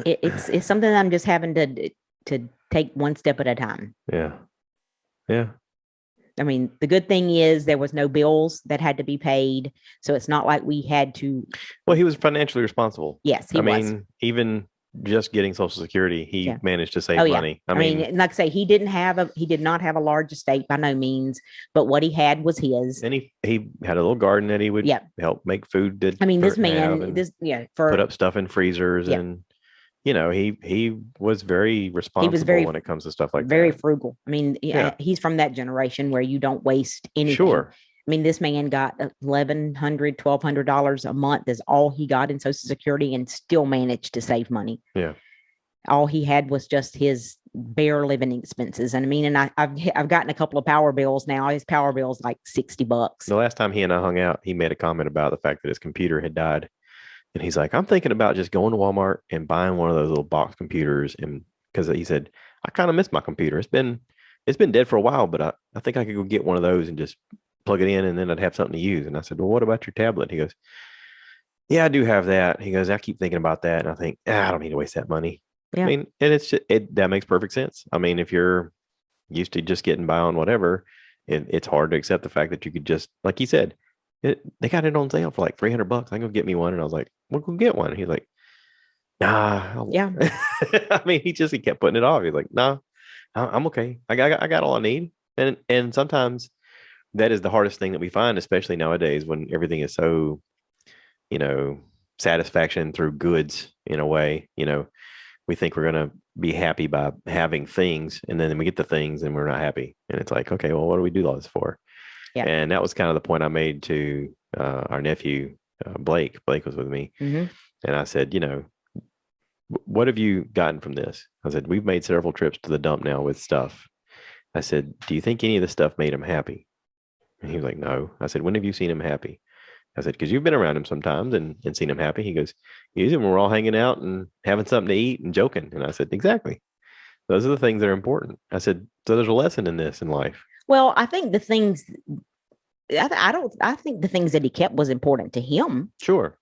that I'm just having to take one step at a time. yeah, yeah. I mean, the good thing is there was no bills that had to be paid. So it's not like we had to. Well, he was financially responsible. Yes, he I was. mean, even just getting Social Security, he Yeah. managed to Oh save yeah. money. I I mean, mean, like I say, he did not have a large estate by no means, but what he had was his. and he had a little garden that he would Yeah. help make food to I mean, this have man, and this, yeah, put for, up stuff in freezers, yeah, and he was very he was responsible when it comes to stuff like very that. frugal. I mean, Yeah, he's from that generation where you don't waste anything. sure. I mean, this man got $1,100 a month is all he got in Social Security, and still managed to save money. Yeah. All he had was just his bare living expenses. And I mean, and I've gotten a couple of power bills now. His power bill is like $60. The last time he and I hung out, he made a comment about the fact that his computer had died. And he's like, I'm thinking about just going to Walmart and buying one of those little box computers. And because he said, I kind of miss my computer. It's been dead for a while, but I think I could go get one of those and just plug it in, and then I'd have something to use. And I said, well, what about your tablet? He goes, yeah, I do have that. He goes, I keep thinking about that. And I think, I don't need to waste that money. I Yeah. mean, and that makes perfect sense. I mean, if you're used to just getting by on whatever, it's hard to accept the fact that you could just, like he said, they got it on sale for like $300. I go get me one, and I was like, "We'll go get one." He's like, "Nah." Yeah. I mean, he kept putting it off. He's like, "Nah, I'm okay. I got all I need." And sometimes that is the hardest thing that we find, especially nowadays when everything is so, you know, satisfaction through goods in a way. We think we're gonna be happy by having things, and then we get the things and we're not happy. And it's like, okay, well, what do we do all this for? Yeah. And that was kind of the point I made to our nephew, Blake. Blake was with me. Mm-hmm. And I said, what have you gotten from this? I said, we've made several trips to the dump now with stuff. I said, do you think any of the stuff made him happy? And he was like, no. I said, when have you seen him happy? I said, because you've been around him sometimes and seen him happy. He goes, usually when we're all hanging out and having something to eat and joking. And I said, exactly. Those are the things that are important. I said, so there's a lesson in this in life. Well, I think I think the things that he kept was important to him. Sure.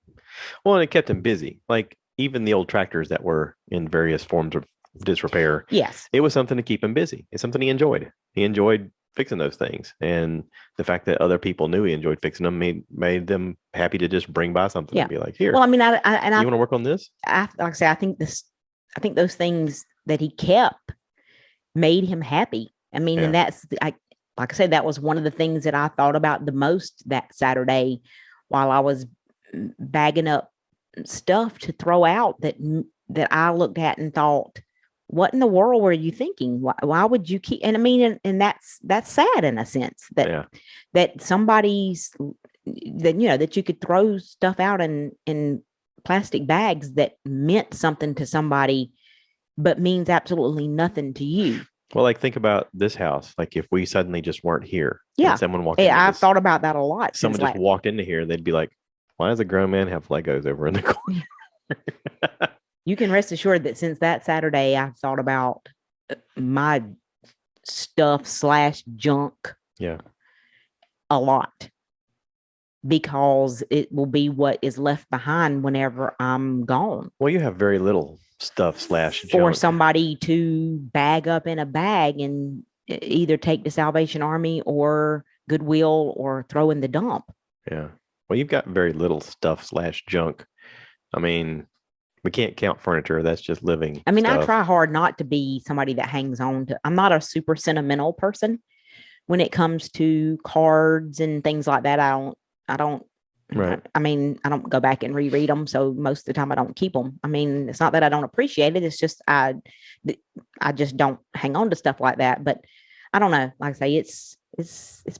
Well, and it kept him busy. Like even the old tractors that were in various forms of disrepair, Yes. it was something to keep him busy. It's something he enjoyed. He enjoyed fixing those things. And the fact that other people knew he enjoyed fixing them made them happy to just bring by something and be like, here, Well, I mean, you want to work on this? like I say, I think those things that he kept made him happy. I mean, and like I said, that was one of the things that I thought about the most that Saturday while I was bagging up stuff to throw out that I looked at and thought, what in the world were you thinking? Why would you keep? And I mean, and that's sad in a sense that somebody's that you could throw stuff out in plastic bags that meant something to somebody, but means absolutely nothing to you. Well, like think about this house. Like if we suddenly just weren't here, Yeah, and someone walked in, I've thought about that a lot. Someone just walked into here, they'd be like, "Why does a grown man have Legos over in the corner?" You can rest assured that since that Saturday, I've thought about my stuff slash junk Yeah. a lot, because it will be what is left behind whenever I'm gone. Well, you have very little stuff slash For junk. somebody to bag up in a bag and either take to Salvation Army or Goodwill or throw in the dump. Yeah. Well, you've got very little stuff slash junk. I mean, we can't count furniture. That's just living I mean, I stuff. try hard not to be somebody that hangs on to, I'm not a super sentimental person when it comes to cards and things like that. I don't, Right. I mean, I don't go back and reread them. So most of the time I don't keep them. I mean, it's not that I don't appreciate it. It's just, I just don't hang on to stuff like that. But I don't know. Like I say, it's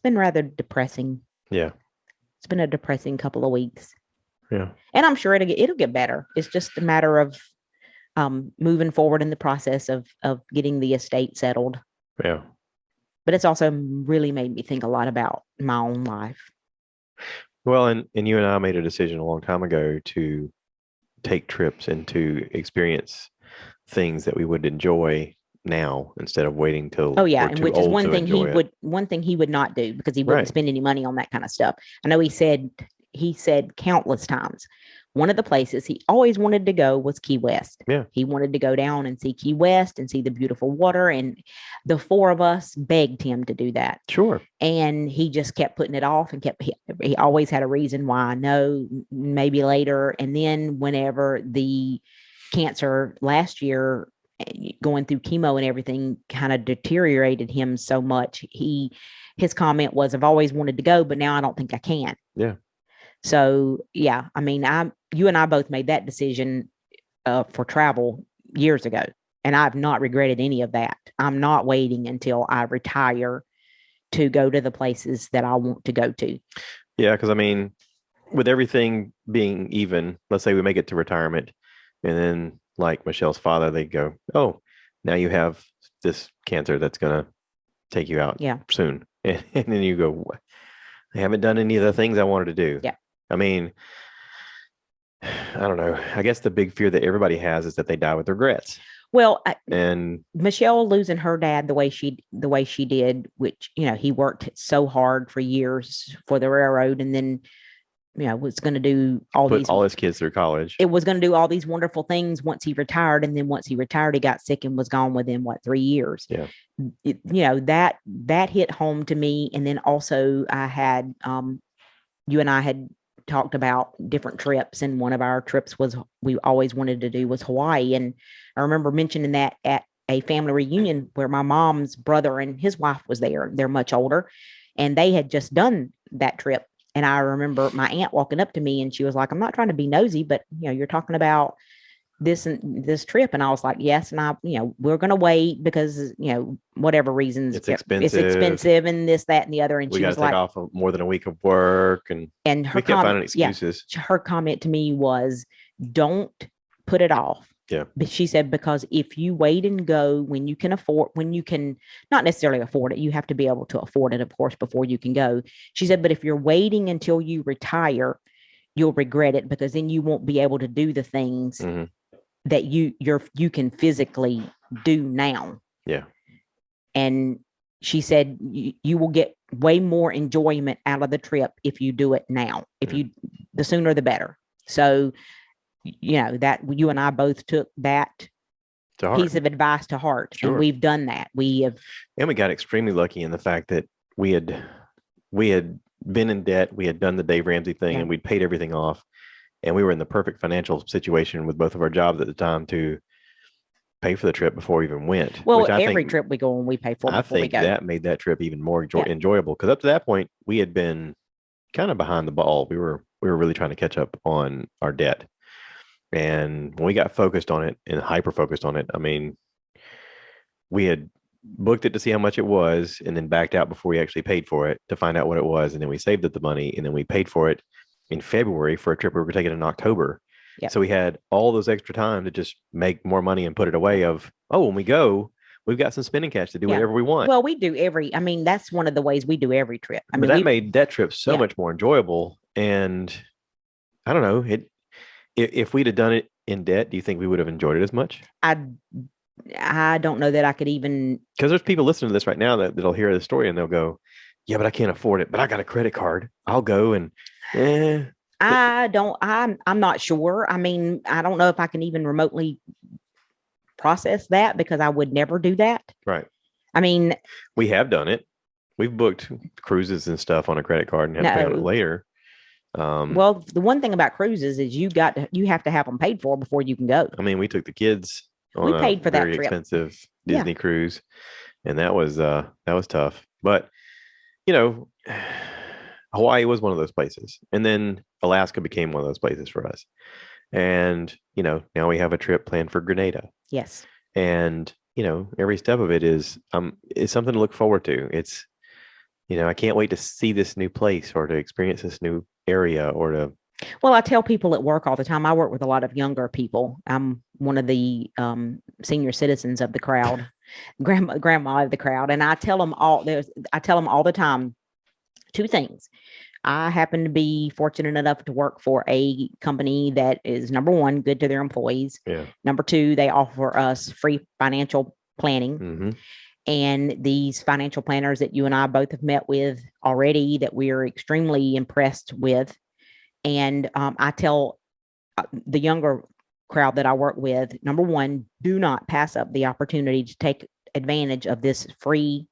been rather depressing. Yeah. It's been a depressing couple of weeks. Yeah. And I'm sure it'll get better. It's just a matter of moving forward in the process of getting the estate settled. Yeah. But it's also really made me think a lot about my own life. Well, and you and I made a decision a long time ago to take trips and to experience things that we would enjoy now instead of waiting till Oh yeah, we're and too which is old to enjoy it. one thing he would not do, because he wouldn't Right. spend any money on that kind of stuff. I know he said countless times, one of the places he always wanted to go was Key West. Yeah. He wanted to go down and see Key West and see the beautiful water, and the four of us begged him to do that. Sure. And he just kept putting it off and he always had a reason why. No, maybe later. And then whenever the cancer last year, going through chemo and everything, kind of deteriorated him so much, his comment was, I've always wanted to go, but now I don't think I can. Yeah. So yeah, I mean, you and I both made that decision for travel years ago, and I've not regretted any of that. I'm not waiting until I retire to go to the places that I want to go to. Yeah, because I mean, with everything being even, let's say we make it to retirement, and then like Michelle's father, they go, "Oh, now you have this cancer that's gonna take you out Yeah. soon," and then you go, "I haven't done any of the things I wanted to do." Yeah. I mean, I don't know. I guess the big fear that everybody has is that they die with regrets. Well, And Michelle losing her dad the way she did, which, he worked so hard for years for the railroad, and then was going to do put all his kids through college. It was going to do all these wonderful things once he retired, and then once he retired, he got sick and was gone within 3 years. Yeah. That hit home to me. And then also I had you and I had talked about different trips, and one of our trips we always wanted to do was Hawaii. And I remember mentioning that at a family reunion where my mom's brother and his wife was there. They're much older, and they had just done that trip. And I remember my aunt walking up to me and she was like, I'm not trying to be nosy, but you're talking about this and this trip. And I was like, yes. And we're going to wait because, whatever reasons it's expensive. It's expensive and this, that, and the other. And we she got was to take like, off more than a week of work. And her we kept finding excuses. Yeah, her comment to me was, don't put it off. Yeah. But she said, because if you wait and go when you can not necessarily afford it, you have to be able to afford it, of course, before you can go. She said, but if you're waiting until you retire, you'll regret it, because then you won't be able to do the things that you can physically do now. Yeah. And she said, you will get way more enjoyment out of the trip if you do it now. The sooner the better. So, that you and I both took that piece of advice to heart. Sure. And we've done that. And we got extremely lucky in the fact that we had been in debt. We had done the Dave Ramsey thing, and we'd paid everything off. And we were in the perfect financial situation with both of our jobs at the time to pay for the trip before we even went. Well, every trip we go on, we pay for before we go. I think that made that trip even more enjoyable, because up to that point, we had been kind of behind the ball. We were really trying to catch up on our debt. And when we got focused on it and hyper focused on it, I mean, we had booked it to see how much it was and then backed out before we actually paid for it to find out what it was. And then we saved up the money, and then we paid for it in February for a trip we were taking in October. Yep. So we had all those extra time to just make more money and put it away when we go, we've got some spending cash to do whatever we want. Well, we do that's one of the ways we do every trip. But that made that trip so much more enjoyable. And I don't know, if we'd have done it in debt, do you think we would have enjoyed it as much? I I don't know that I could even. Because there's people listening to this right now that'll hear the story and they'll go, "Yeah, but I can't afford it. But I got a credit card. I'll go and eh." I don't. I'm not sure. I mean, I don't know if I can even remotely process that because I would never do that. Right. I mean, We have done it. We've booked cruises and stuff on a credit card and have to pay on it no. later. Well, the one thing about cruises is you have to have them paid for before you can go. I mean, we took the kids on We a paid for that very trip. expensive Yeah. Disney cruise, and that was tough. But you know, Hawaii was one of those places, and then Alaska became one of those places for us. And now we have a trip planned for Grenada, Yes. and every step of it is something to look forward to. It's I can't wait to see this new place or to experience this new area or to. Well, I tell people at work all the time. I work with a lot of younger people. I'm one of the senior citizens of the crowd, grandma of the crowd, and I tell them all. I tell them all the time two things. I happen to be fortunate enough to work for a company that is, number one, good to their employees. Yeah. Number two, they offer us free financial planning. Mm-hmm. And these financial planners that you and I both have met with already that we're extremely impressed with. And I tell the younger crowd that I work with, number one, do not pass up the opportunity to take advantage of this free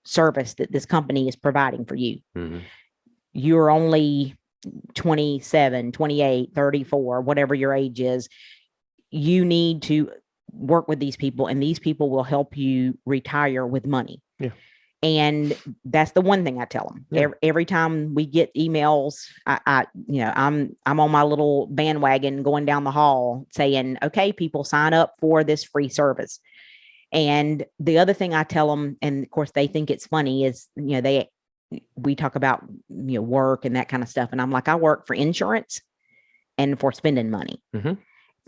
service that this company is providing for you. Mm-hmm. You're only 27, 28, 34, whatever your age is. You need to work with these people, and these people will help you retire with money. Yeah. And that's the one thing I tell them. Yeah. Every time we get emails, I'm on my little bandwagon going down the hall saying, okay, people, sign up for this free service. And the other thing I tell them, and of course they think it's funny, is we talk about work and that kind of stuff, and I'm like, I work for insurance and for spending money mm-hmm.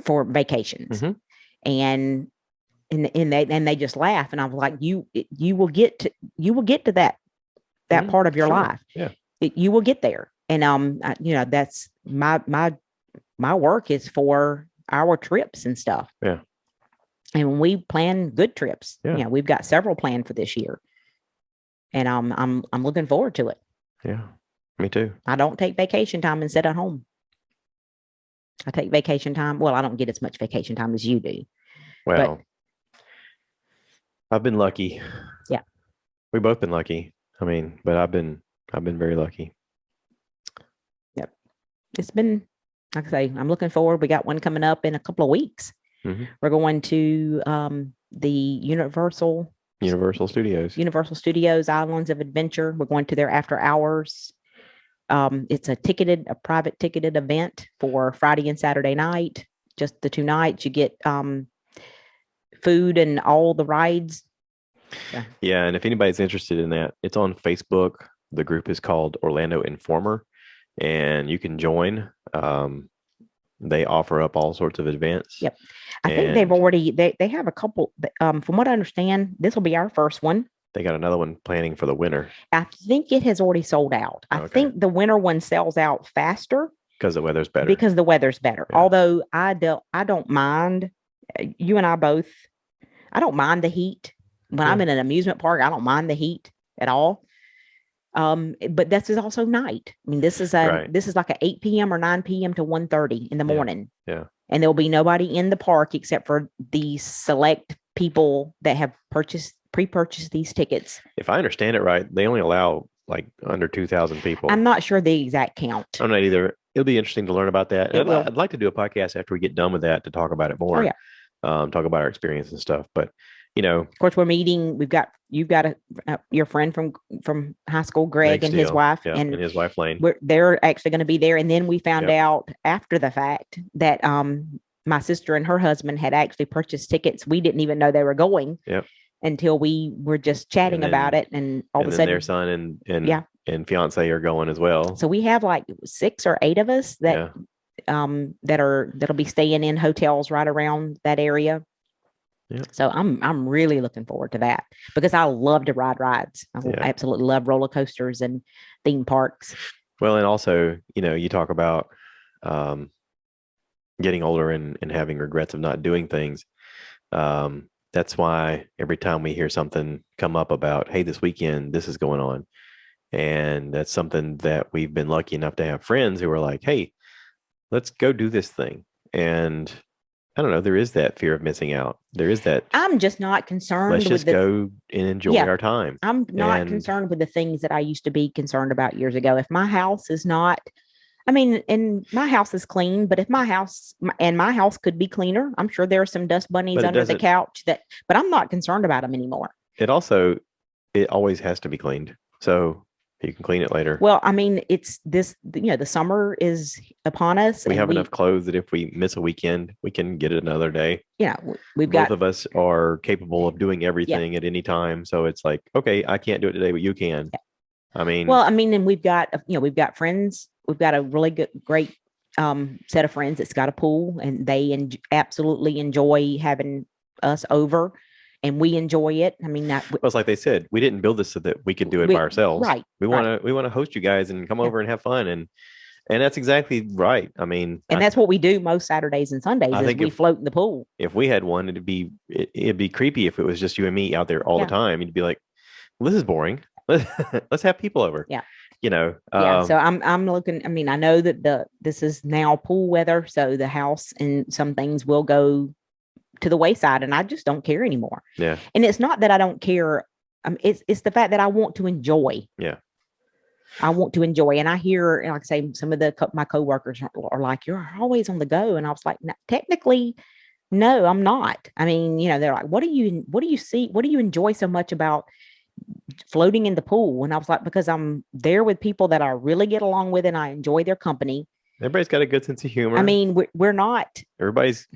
for vacations, mm-hmm. and they just laugh, and I'm like, you will get to that mm-hmm. part of your sure. life. Yeah, you will get there, and that's my work is for our trips and stuff. Yeah. And when we plan good trips, we've got several planned for this year, and I'm looking forward to it. Yeah, me too. I don't take vacation time and sit at home. I take vacation time. Well, I don't get as much vacation time as you do. Well, I've been lucky. Yeah, we've both been lucky. I mean, but I've been very lucky. Yep, it's been, like I say, I'm looking forward. We got one coming up in a couple of weeks. Mm-hmm. We're going to the Universal Studios Islands of Adventure. We're going to their after hours. It's a private ticketed event for Friday and Saturday night. Just the 2 nights. You get food and all the rides. Yeah, and if anybody's interested in that, it's on Facebook. The group is called Orlando Informer, and you can join. They offer up all sorts of events. Yep. I think they've already, they have a couple, from what I understand, this will be our first one. They got another one planning for the winter. I think it has already sold out. I think the winter one sells out faster. Because the weather's better. Yeah. Although I don't mind, you and I both, I don't mind the heat. When I'm in an amusement park, I don't mind the heat at all. But this is also night. I mean, this is like a 8 p.m. or 9 p.m. to 1:30 in the morning. Yeah. And there'll be nobody in the park except for the select people that have pre-purchased these tickets. If I understand it right, they only allow like under 2,000 people. I'm not sure the exact count. I'm not either. It'll be interesting to learn about that. I'd like to do a podcast after we get done with that to talk about it more. Oh, yeah. Talk about our experience and stuff. But of course, we're meeting. You've got your friend from high school, Greg, and his wife, and his wife Lane. They're actually going to be there. And then we found out after the fact that my sister and her husband had actually purchased tickets. We didn't even know they were going. Yep. Until we were just chatting about it, and all of a sudden, their son and fiance are going as well. So we have like 6 or 8 of us that that'll be staying in hotels right around that area. Yeah. So I'm really looking forward to that because I love to ride rides. I absolutely love roller coasters and theme parks. Well, and also, you talk about getting older and having regrets of not doing things. That's why every time we hear something come up about, hey, this weekend, this is going on. And that's something that we've been lucky enough to have friends who are like, hey, let's go do this thing. And I don't know, there is that fear of missing out. There is that, I'm just not let's concerned with just the, go and enjoy yeah, our time. I'm not And concerned with the things that I used to be concerned about years ago. If my house is not, I mean, and my house is clean, but if my house could be cleaner, I'm sure there are some dust bunnies but it under the doesn't, couch but I'm not concerned about them anymore. it also, it always has to be cleaned. So you can clean it later. Well, I mean, it's this, the summer is upon us We and have enough clothes that if we miss a weekend, we can get it another day. we've Both got, of us are capable of doing yeah. everything at any time. So it's like, okay, I can't do it today, but you can. Yeah. I Well, mean, I mean, and we've got friends. We've got a really great set of friends that's got a pool, and they absolutely enjoy having us over, and we enjoy it. I mean, that well, it's like they said, we didn't build this so that we could do it by we ourselves. right, We right, want to we want to host you guys and come yeah, over and have fun, and that's exactly right. I mean, and that's what we do most Saturdays and Sundays I is think we float in the pool. if we had one, it'd be creepy if it was just you and me out there all the Yeah, time. You'd be like, well, this is boring. Let's have people over. yeah, You know, yeah. So I'm looking. I mean, I know that this is now pool weather, so the house and some things will go to the wayside, and I just don't care anymore. yeah, And it's not that I don't care. It's the fact that I want to enjoy. yeah. I want to enjoy. And I hear, like I say, some of my coworkers are like, "You're always on the go," and I was like, no, technically, no, I'm not. I mean, they're like, what do you see? What do you enjoy so much about floating in the pool?" And I was like, because I'm there with people that I really get along with, and I enjoy their company. Everybody's got a good sense of I humor. mean, we're not. Everybody's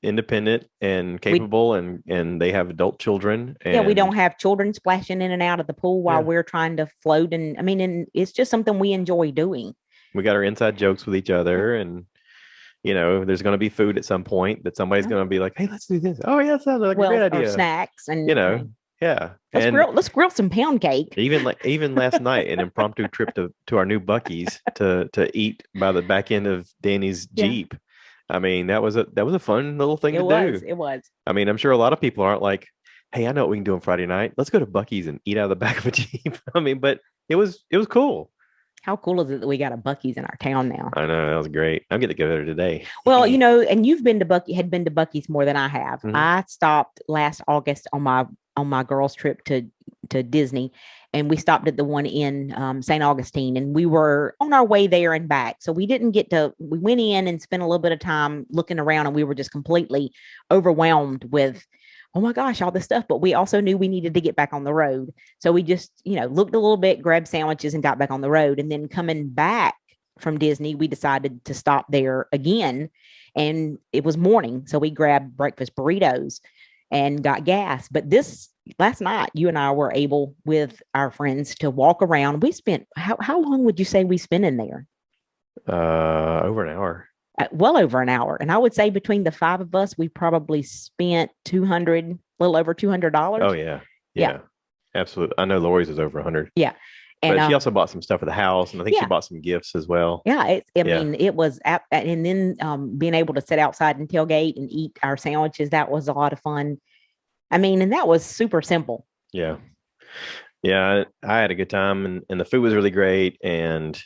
independent and We capable, and they have adult children, Yeah, we don't and have children splashing in and out of the pool while yeah, we're trying to float. And I mean, and it's just something we enjoy doing. we got our inside jokes with each Yeah. other, and there's going to be food at some point that somebody's Yeah. going to be like, hey, let's do this. Oh yeah, that sounds like a great Well, or idea. snacks, you and know yeah. let's And grill some pound cake. even last night, an impromptu trip to our new Buc-ee's to eat by the back end of Danny's Yeah, Jeep. I mean, that was a fun little thing to do. it was. I mean, I'm sure a lot of people aren't like, hey, I know what we can do on Friday night. Let's go to Buc-ee's and eat out of the back of a Jeep. I mean, but it was cool. How cool is it that we got a Buc-ee's in our town now? I know, that was great. I'm getting to go there today. Well, and you've had been to Buc-ee's more than I have. Mhm. I stopped last August on my girls' trip to Disney, and we stopped at the one in St. Augustine, and we were on our way there and back. So we didn't get to. We went in and spent a little bit of time looking around, and we were just completely overwhelmed with, oh my gosh, all this stuff. But we also knew we needed to get back on the road. So we just, looked a little bit, grabbed sandwiches, and got back on the road. And then coming back from Disney, we decided to stop there again. And it was morning. So we grabbed breakfast burritos and got gas. But this last night, you and I were able with our friends to walk around. We spent, how long would you say we spent in there? Over an hour. Well over an hour. And I would say between the five of us, we probably spent a little over $200. Oh yeah, Yeah. yeah, absolutely. I know Lori's was over 100, Yeah. And but she also bought some stuff for the house, and I think she yeah, bought some gifts as well. yeah. I Yeah, mean, it was, and then being able to sit outside and tailgate and eat our sandwiches, that was a lot of fun. I mean, and that was super simple. yeah, yeah. I had a good time, and the food was really great, And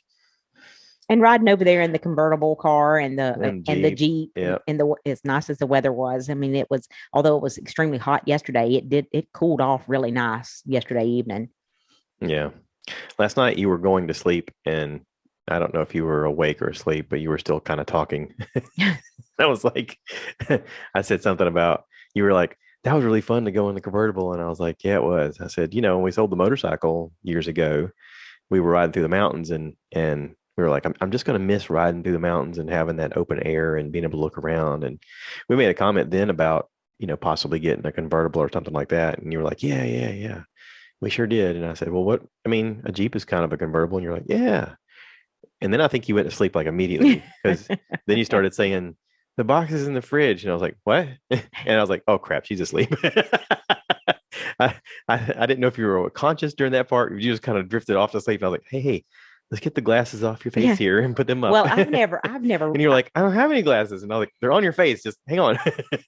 riding over there in the convertible car and the Jeep. Jeep, Yeah, and as nice as the weather was. I mean, although it was extremely hot yesterday, it cooled off really nice yesterday evening. yeah. Last night you were going to sleep, and I don't know if you were awake or asleep, but you were still kind of talking. I was like, I said something about, you were like, that was really fun to go in the convertible. And I was like, yeah, it was. I said, when we sold the motorcycle years ago, we were riding through the mountains, and we were like, I'm just going to miss riding through the mountains and having that open air and being able to look around. And we made a comment then about, possibly getting a convertible or something like that. And you were like, yeah, yeah, yeah, we sure did. And I said, well, I mean, a Jeep is kind of a convertible. And you're like, yeah. And then I think you went to sleep like immediately, because then you started saying, the box is in the fridge. And I was like, what? And I was like, oh crap, she's asleep. I didn't know if you were conscious during that part. You just kind of drifted off to sleep. I was like, hey, let's get the glasses off your face Yeah. here and put them up. Well, I've never, And you're like, I don't have any glasses. And I was like, they're on your face. Just hang on.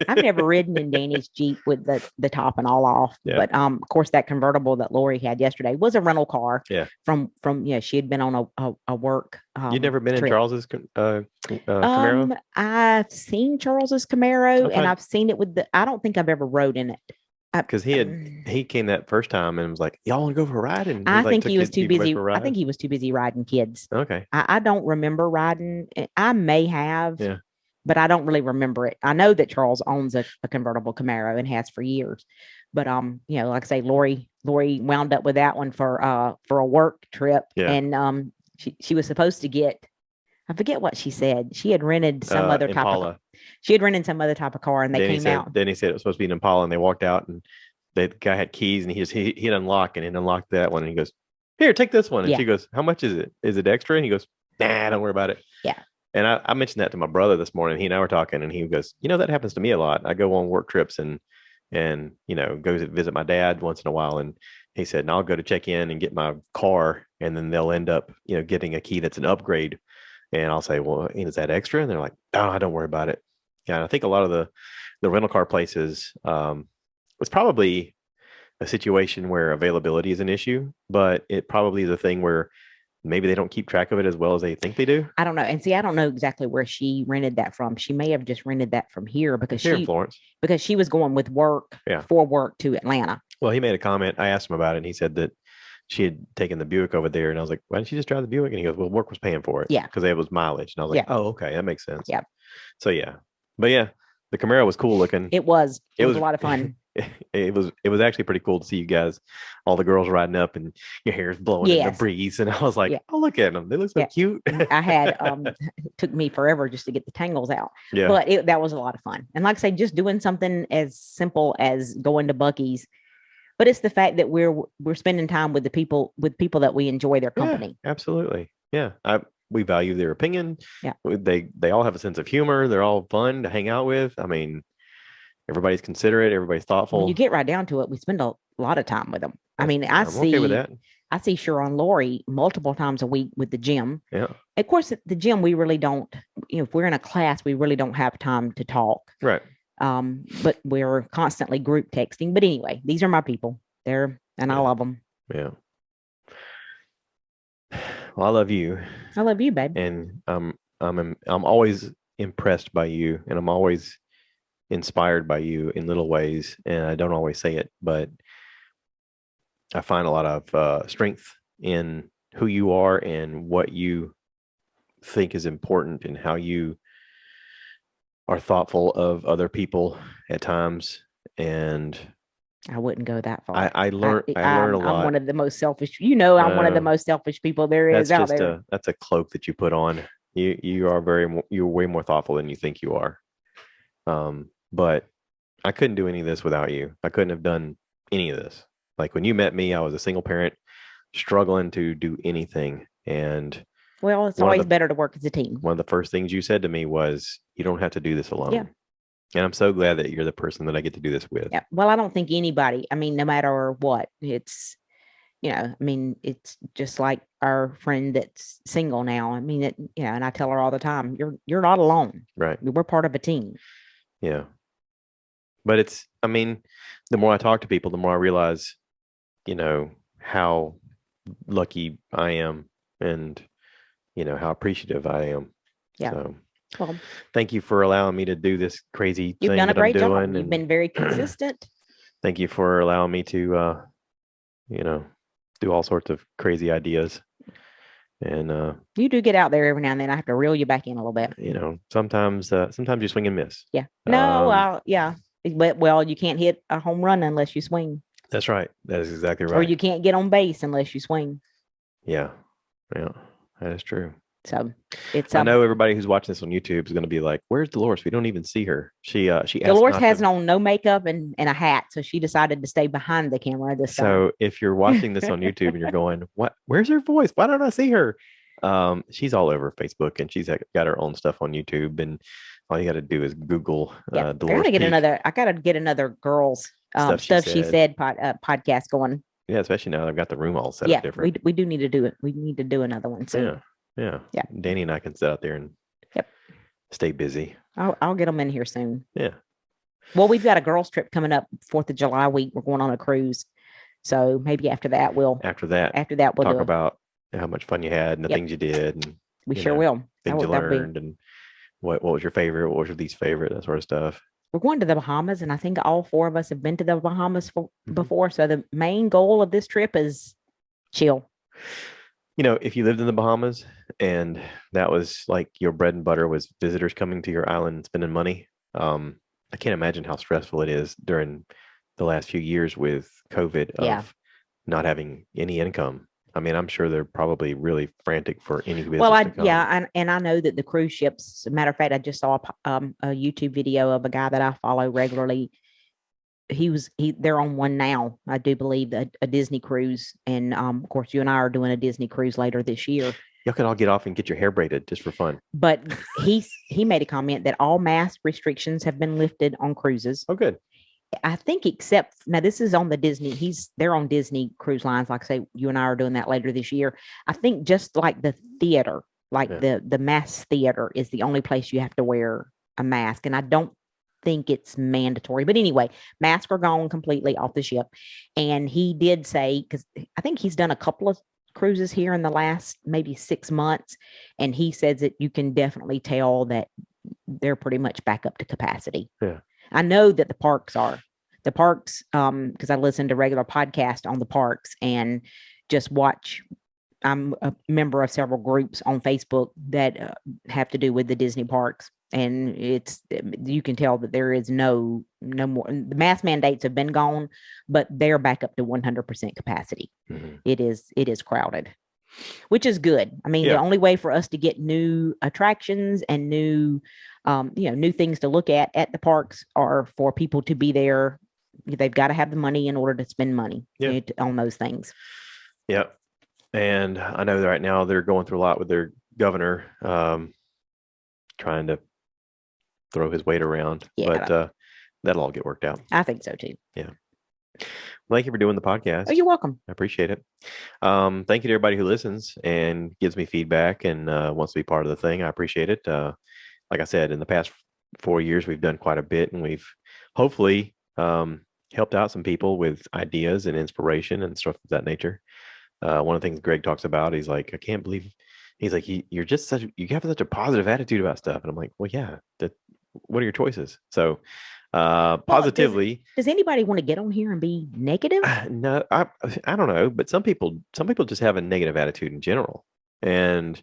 I've never ridden in Danny's Jeep with the top and all off. Yeah. But of course, that convertible that Lori had yesterday was a rental car. Yeah. From she had been on a work. You'd never been in trip. Charles's Camaro? I've seen Charles's Camaro, and I've seen it with the. I don't think I've ever rode in it. Because he came that first time and was like, y'all want to go for a ride? And I like, think took he was his too people away busy. for a I ride? think he was too busy riding kids. Okay. I don't remember riding. I may have, Yeah. but I don't really remember it. I know that Charles owns a convertible Camaro and has for years. But like I say, Lori wound up with that one for a work trip. Yeah. And she was supposed to get, I forget what she said. She had rented some other Impala. she had rented some other type of car, and they came out. Then he said it was supposed to be an Impala, and they walked out, and the guy had keys, and he'd unlock, and he'd unlocked that one, and he goes, here, take this one. And she goes, how much is it? Is it extra? And he goes, nah, don't worry about it. Yeah. And I mentioned that to my brother this morning. He and I were talking, and he goes, that happens to me a lot. I go on work trips and go visit my dad once in a while. And he said, and I'll go to check in and get my car, and then they'll end up, getting a key that's an upgrade. And I'll say, well, is that extra? And they're like, oh, don't worry about it. Yeah. And I think a lot of the rental car places, it's probably a situation where availability is an issue, but it probably is a thing where maybe they don't keep track of it as well as they think they do. I don't know. And see, I don't know exactly where she rented that from. She may have just rented that from here because in Florence, because she was going with work for work to Atlanta. Well, he made a comment. I asked him about it, and he said that she had taken the Buick over there, and I was like, why didn't she just drive the Buick? And he goes, well, work was paying for it. Yeah. Because it was mileage. And I was like, oh, okay. That makes sense. Yeah. So, yeah. But yeah, the Camaro was cool looking. It was a lot of fun. It was actually pretty cool to see you guys, all the girls riding up, and your hair is blowing in the breeze. And I was like, oh, look at them. They look so cute. I had, it took me forever just to get the tangles out. Yeah. But that was a lot of fun. And like I say, just doing something as simple as going to Buc cee's. But it's the fact that we're spending time with people that we enjoy their company. Yeah, absolutely. Yeah. We value their opinion. Yeah. They all have a sense of humor. They're all fun to hang out with. I mean, everybody's considerate. Everybody's thoughtful. When you get right down to it, we spend a lot of time with them. I mean, I'm okay with that. I see Sharon Lori multiple times a week with the gym. Yeah. Of course, at the gym, we really don't, if we're in a class, we really don't have time to talk. Right. But we're constantly group texting. But anyway, these are my people. I love them. Yeah. Well, I love you. I love you, babe. And I'm always impressed by you, and I'm always inspired by you in little ways. And I don't always say it, but I find a lot of strength in who you are and what you think is important, and how you are thoughtful of other people at times. And I wouldn't go that far. I learn a lot. I'm one of the most selfish. I'm one of the most selfish people there is out there. That's a cloak that you put on. You're way more thoughtful than you think you are. But I couldn't do any of this without you. I couldn't have done any of this. Like when you met me, I was a single parent struggling to do anything. And well, it's always better to work as a team. One of the first things you said to me was, you don't have to do this alone. Yeah. And I'm so glad that you're the person that I get to do this with. Yeah. Well, I don't think anybody, I mean, no matter what, it's, it's just like our friend that's single now. I mean, and I tell her all the time, you're not alone. Right. We're part of a team. Yeah. But the more I talk to people, the more I realize, how lucky I am, and, how appreciative I am. Yeah. So, well, thank you for allowing me to do this crazy thing. You've done a great job. You've been very consistent. Thank you for allowing me to, do all sorts of crazy ideas. And you do get out there every now and then. I have to reel you back in a little bit. Sometimes you swing and miss. Yeah. No, yeah. But you can't hit a home run unless you swing. That's right. That is exactly right. Or you can't get on base unless you swing. Yeah. Yeah. That is true. So it's. I know everybody who's watching this on YouTube is going to be like, "Where's Deloris? We don't even see her." She Deloris has on no makeup and a hat, so she decided to stay behind the camera this time. So if you're watching this on YouTube and you're going, "What? Where's her voice? Why don't I see her?" She's all over Facebook, and she's got her own stuff on YouTube, and all you got to do is Google Deloris. I gotta get another girls stuff she said podcast going. Yeah, especially now I've got the room all set up Yeah, different. we do need to do it. We need to do another one soon. Yeah. Yeah. Yeah. Danny and I can sit out there and Yep. stay busy. I'll get them in here soon. Yeah. Well, we've got a girls trip coming up 4th of July week. We're going on a cruise. So maybe after that we'll Talk do about how much fun you had and the things you did and we sure will. things you learned and what was your favorite, what was your least favorite, that sort of stuff. We're going to the Bahamas, and I think all 4 of us have been to the Bahamas before. So the main goal of this trip is chill. If you lived in the Bahamas and that was like your bread and butter was visitors coming to your island and spending money, I can't imagine how stressful it is during the last few years with COVID of not having any income. I mean, I'm sure they're probably really frantic for any business to come. And I know that the cruise ships. As a matter of fact, I just saw a YouTube video of a guy that I follow regularly. They're on one now, I do believe, a Disney cruise, and of course, you and I are doing a Disney cruise later this year. Y'all can all get off and get your hair braided just for fun. But he made a comment that all mask restrictions have been lifted on cruises. Oh, good. I think except now this is on the Disney. They're on Disney Cruise Lines. Like I say, you and I are doing that later this year. I think just like the theater, the mass theater is the only place you have to wear a mask. And I don't think it's mandatory. But anyway, masks are gone completely off the ship. And he did say, because I think he's done a couple of cruises here in the last maybe 6 months. And he says that you can definitely tell that they're pretty much back up to capacity. Yeah. I know that the parks, because I listen to regular podcasts on the parks and just watch. I'm a member of several groups on Facebook that have to do with the Disney parks. And you can tell that there is no more. The mask mandates have been gone, but they're back up to 100% capacity. Mm-hmm. It is crowded, which is good. I mean, the only way for us to get new attractions and new things to look at the parks are for people to be there. They've got to have the money in order to spend money on those things. Yeah. And I know that right now they're going through a lot with their governor, trying to throw his weight around, but that'll all get worked out. I think so too. Yeah. Well, thank you for doing the podcast. Oh, you're welcome. I appreciate it. Thank you to everybody who listens and gives me feedback and wants to be part of the thing. I appreciate it. Like I said, in the past 4 years, we've done quite a bit, and we've hopefully helped out some people with ideas and inspiration and stuff of that nature. One of the things Greg talks about, he's like, I can't believe, he's like, you have such a positive attitude about stuff. And I'm like, well, yeah, what are your choices? So positively. Does anybody want to get on here and be negative? No, I don't know, but some people just have a negative attitude in general. And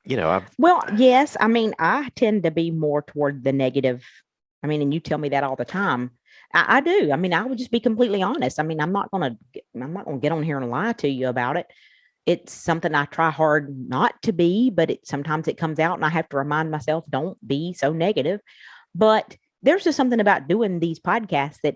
yes. I mean, I tend to be more toward the negative. I mean, and you tell me that all the time. I do. I mean, I would just be completely honest. I mean, I'm not gonna get on here and lie to you about it. It's something I try hard not to be, but sometimes it comes out, and I have to remind myself, don't be so negative. But there's just something about doing these podcasts that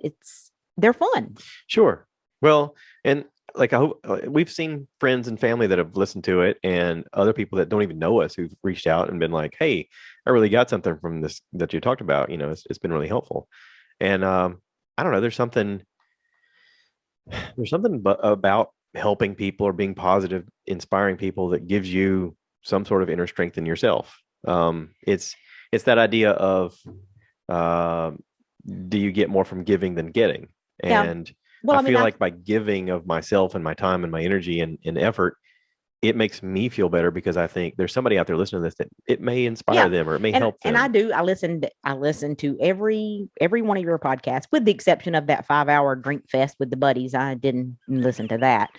they're fun. Sure. Well, and like I hope we've seen friends and family that have listened to it, and other people that don't even know us who've reached out and been like, "Hey, I really got something from this that you talked about. It's been really helpful." And I don't know. There's something about helping people or being positive, inspiring people that gives you some sort of inner strength in yourself. It's that idea of do you get more from giving than getting? And I feel like by giving of myself and my time and my energy and effort, it makes me feel better because I think there's somebody out there listening to this that it may inspire them or it may help them. And I do. I listen to every one of your podcasts, with the exception of that 5-hour drink fest with the buddies. I didn't listen to that.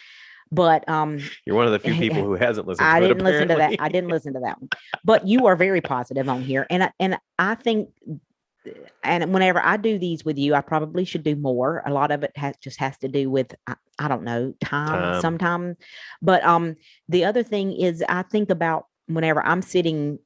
But you're one of the few people who hasn't listened to it. I didn't listen to that. I didn't listen to that one. But you are very positive on here. And I think, and whenever I do these with you, I probably should do more. A lot of it has to do with, I don't know, time sometimes. But the other thing is, I think about whenever I'm sitting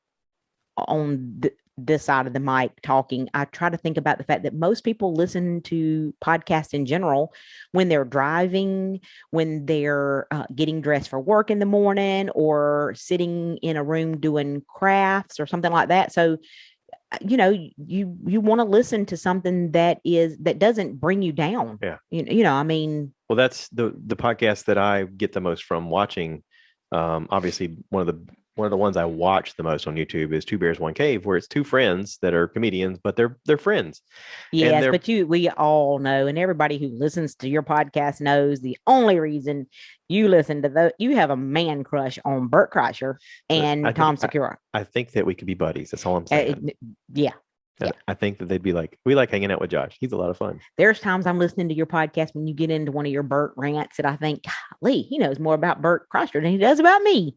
on this side of the mic talking, I try to think about the fact that most people listen to podcasts in general when they're driving, when they're getting dressed for work in the morning, or sitting in a room doing crafts or something like that. So you want to listen to something that doesn't bring you down. Yeah. I mean, Well, that's the podcast that I get the most from watching. Obviously, one of the ones I watch the most on YouTube is Two Bears One Cave, where it's two friends that are comedians, but they're friends, and yes, they're but we all know, and everybody who listens to your podcast knows the only reason you listen to you have a man crush on Bert Kreischer and Tom Segura. I think that we could be buddies. That's all I'm Uh, saying. yeah. Yeah. I think that they'd be like, we like hanging out with Josh. He's a lot of fun. There's times I'm listening to your podcast when you get into one of your Bert rants that I think, golly, he knows more about Bert Kreischer than he does about me.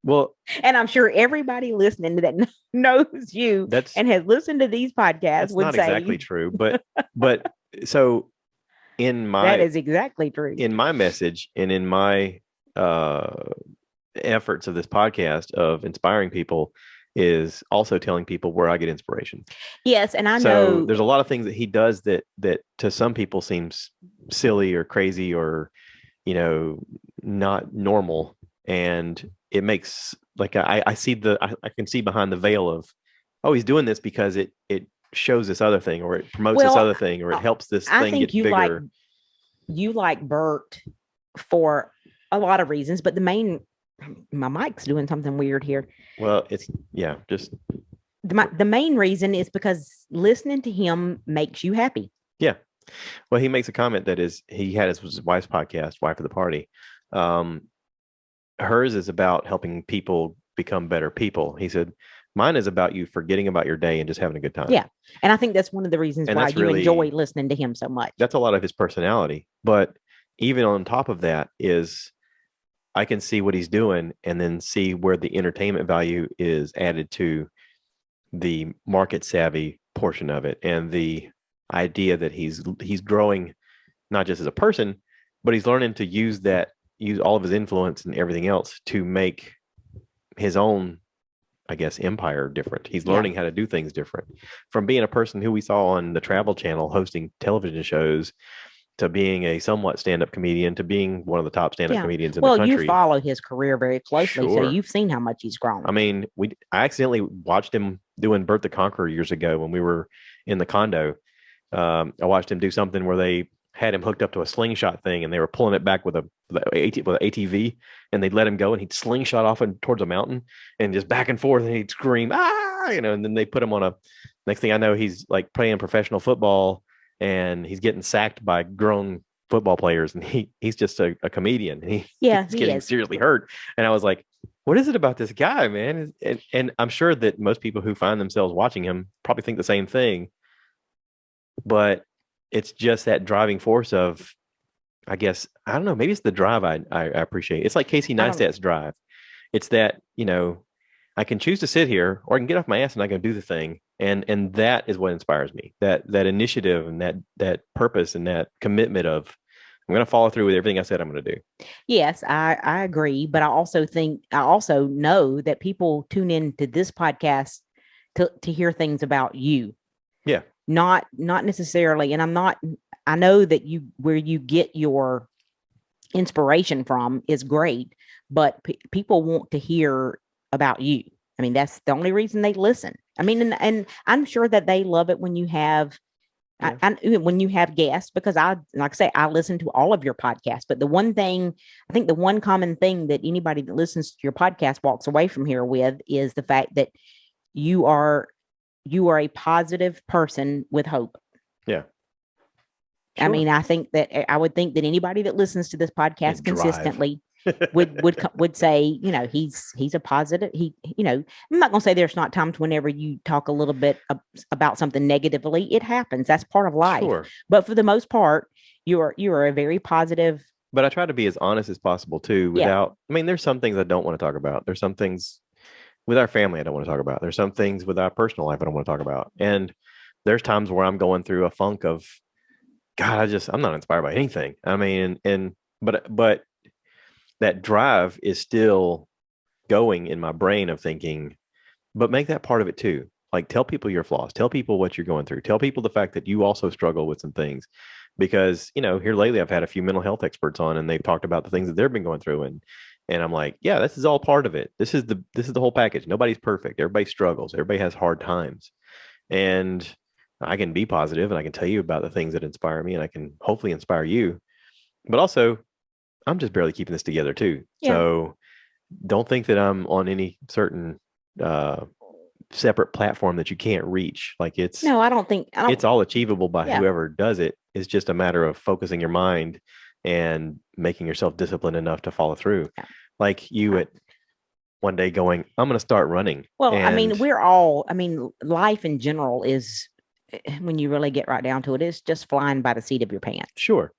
Well, and I'm sure everybody listening to that knows you and has listened to these podcasts would not say exactly true, but so that is exactly true. In my message and in my efforts of this podcast of inspiring people is also telling people where I get inspiration. Yes, and I know there's a lot of things that he does that to some people seems silly or crazy or not normal, and it makes like I see I can see behind the veil of, oh, he's doing this because it shows this other thing, or it promotes this other thing, or it helps this thing get bigger. You like Bert for a lot of reasons, but my mic's doing something weird here. Well, just the main reason is because listening to him makes you happy. Yeah. Well, he makes a comment that he had his wife's podcast, Wife of the Party. Hers is about helping people become better people. He said, mine is about you forgetting about your day and just having a good time. Yeah. And I think that's one of the reasons why you enjoy listening to him so much. That's a lot of his personality. But even on top of that is I can see what he's doing and then see where the entertainment value is added to the market savvy portion of it, and the idea that he's growing not just as a person, but he's learning to use all of his influence and everything else to make his own, I guess, empire different. He's learning how to do things different, from being a person who we saw on the Travel Channel hosting television shows to being a somewhat stand-up comedian to being one of the top stand-up comedians in the country. Well, you follow his career very closely, so you've seen how much he's grown. I mean, I accidentally watched him doing Bert the Conqueror years ago when we were in the condo. I watched him do something where they had him hooked up to a slingshot thing, and they were pulling it back with an ATV, and they'd let him go, and he'd slingshot off towards a mountain, and just back and forth, and he'd scream, ah, and then they put him on next thing I know, he's like playing professional football, and he's getting sacked by grown football players, and he's just a comedian. He's getting seriously hurt. And I was like, what is it about this guy, man? And I'm sure that most people who find themselves watching him probably think the same thing, but it's just that driving force of, I guess, I don't know, maybe it's the drive I appreciate. It's like Casey Neistat's drive. It's that, I can choose to sit here, or I can get off my ass and I can do the thing. And that is what inspires me. That initiative and that purpose and that commitment of, I'm going to follow through with everything I said I'm going to do. Yes, I agree. But I also know that people tune in to this podcast to hear things about you. Yeah. Not necessarily. And I know that where you get your inspiration from is great, but people want to hear about you. I mean, that's the only reason they listen. I mean, and I'm sure that they love it when you have, when you have guests, because like I say, I listen to all of your podcasts, but the one common thing that anybody that listens to your podcast walks away from here with is the fact that you are a positive person with hope. Yeah. Sure. I mean, I would think that anybody that listens to this podcast consistently would say, he's a positive. I'm not going to say there's not times whenever you talk a little bit about something negatively. It happens. That's part of life. Sure. But for the most part, you are a very positive. But I try to be as honest as possible too, I mean, there's some things I don't want to talk about. There's some things with our family I don't want to talk about. There's some things with our personal life I don't want to talk about. And there's times where I'm going through a funk of, God, I'm not inspired by anything. I mean, but that drive is still going in my brain of thinking, but make that part of it too. Like, tell people your flaws, tell people what you're going through, tell people the fact that you also struggle with some things, because, here lately I've had a few mental health experts on, and they've talked about the things that they've been going through. And I'm like, yeah, this is all part of it. This is the whole package. Nobody's perfect. Everybody struggles. Everybody has hard times. And I can be positive and I can tell you about the things that inspire me and I can hopefully inspire you. But also, I'm just barely keeping this together too. Yeah. So don't think that I'm on any certain uh separate platform that you can't reach. Like No, I don't think I don't. it's all achievable by Yeah. whoever does it. It's just a matter of focusing your mind and making yourself disciplined enough to follow through. Yeah. Like you at one day going, I'm going to start running. Well, I mean, And life in general is, when you really get right down to it, is just flying by the seat of your pants. sure,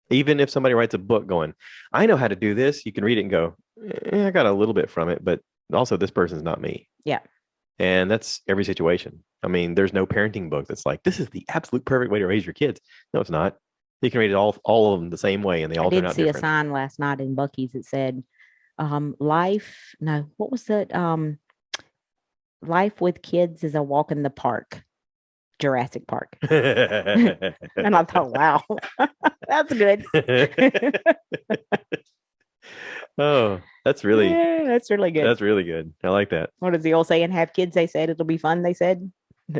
even if somebody writes a book going, I know how to do this, you can read it and go, I got a little bit from it, but also this person's not me. Yeah. And that's every situation. I mean, there's no parenting book that's like, this is the absolute perfect way to raise your kids. No, it's not. You can read it all of them the same way and they I all turn did out see a different. sign last night in Buc-ee's that said, life, no, what was that? Life with kids is a walk in the park, Jurassic Park. And I thought, wow, that's good. Oh, that's really Yeah, that's really good. that's really good. I like that. What is the old saying? Have kids, they said it'll be fun, they said.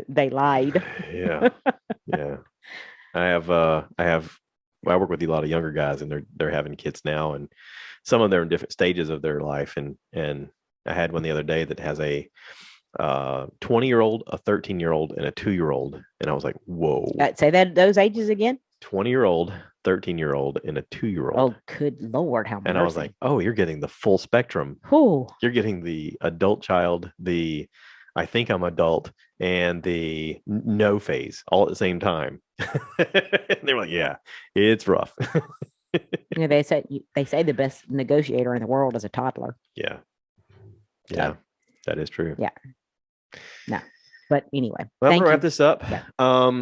They lied. Yeah. Yeah. I work with a lot of younger guys and they're having kids now and some of them are in different stages of their life and I had one the other day that has a 20-year-old, a 13-year-old, and a 2-year-old. And I was like, whoa. Say that those ages again. 20-year-old, 13-year-old, and a 2-year-old. Oh, good Lord, how and I was like, oh, you're getting the full spectrum. who? You're getting the adult child, the I think I'm adult, and the no phase all at the same time. They were like, yeah, it's rough. They say the best negotiator in the world is a toddler. Yeah. Yeah. So, That is true. yeah. No. But anyway, Well, I'm thank gonna you. wrap this up. Yeah.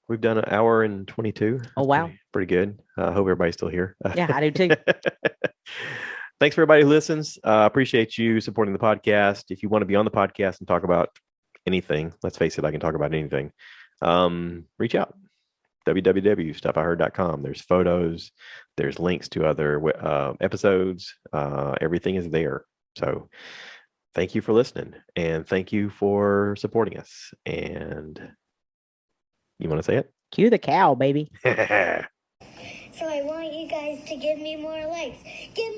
We've done an hour and 22. Oh, That's wow. pretty good. I hope everybody's still here. Yeah, I do too. Thanks for everybody who listens. Appreciate you supporting the podcast. If you want to be on the podcast and talk about anything, let's face it, I can talk about anything. Reach out. www.stuffiheard.com. There's photos, there's links to other episodes. Everything is there. So thank you for listening and thank you for supporting us. And you want to say it? Cue the cow, baby. So I want you guys to give me more likes. Give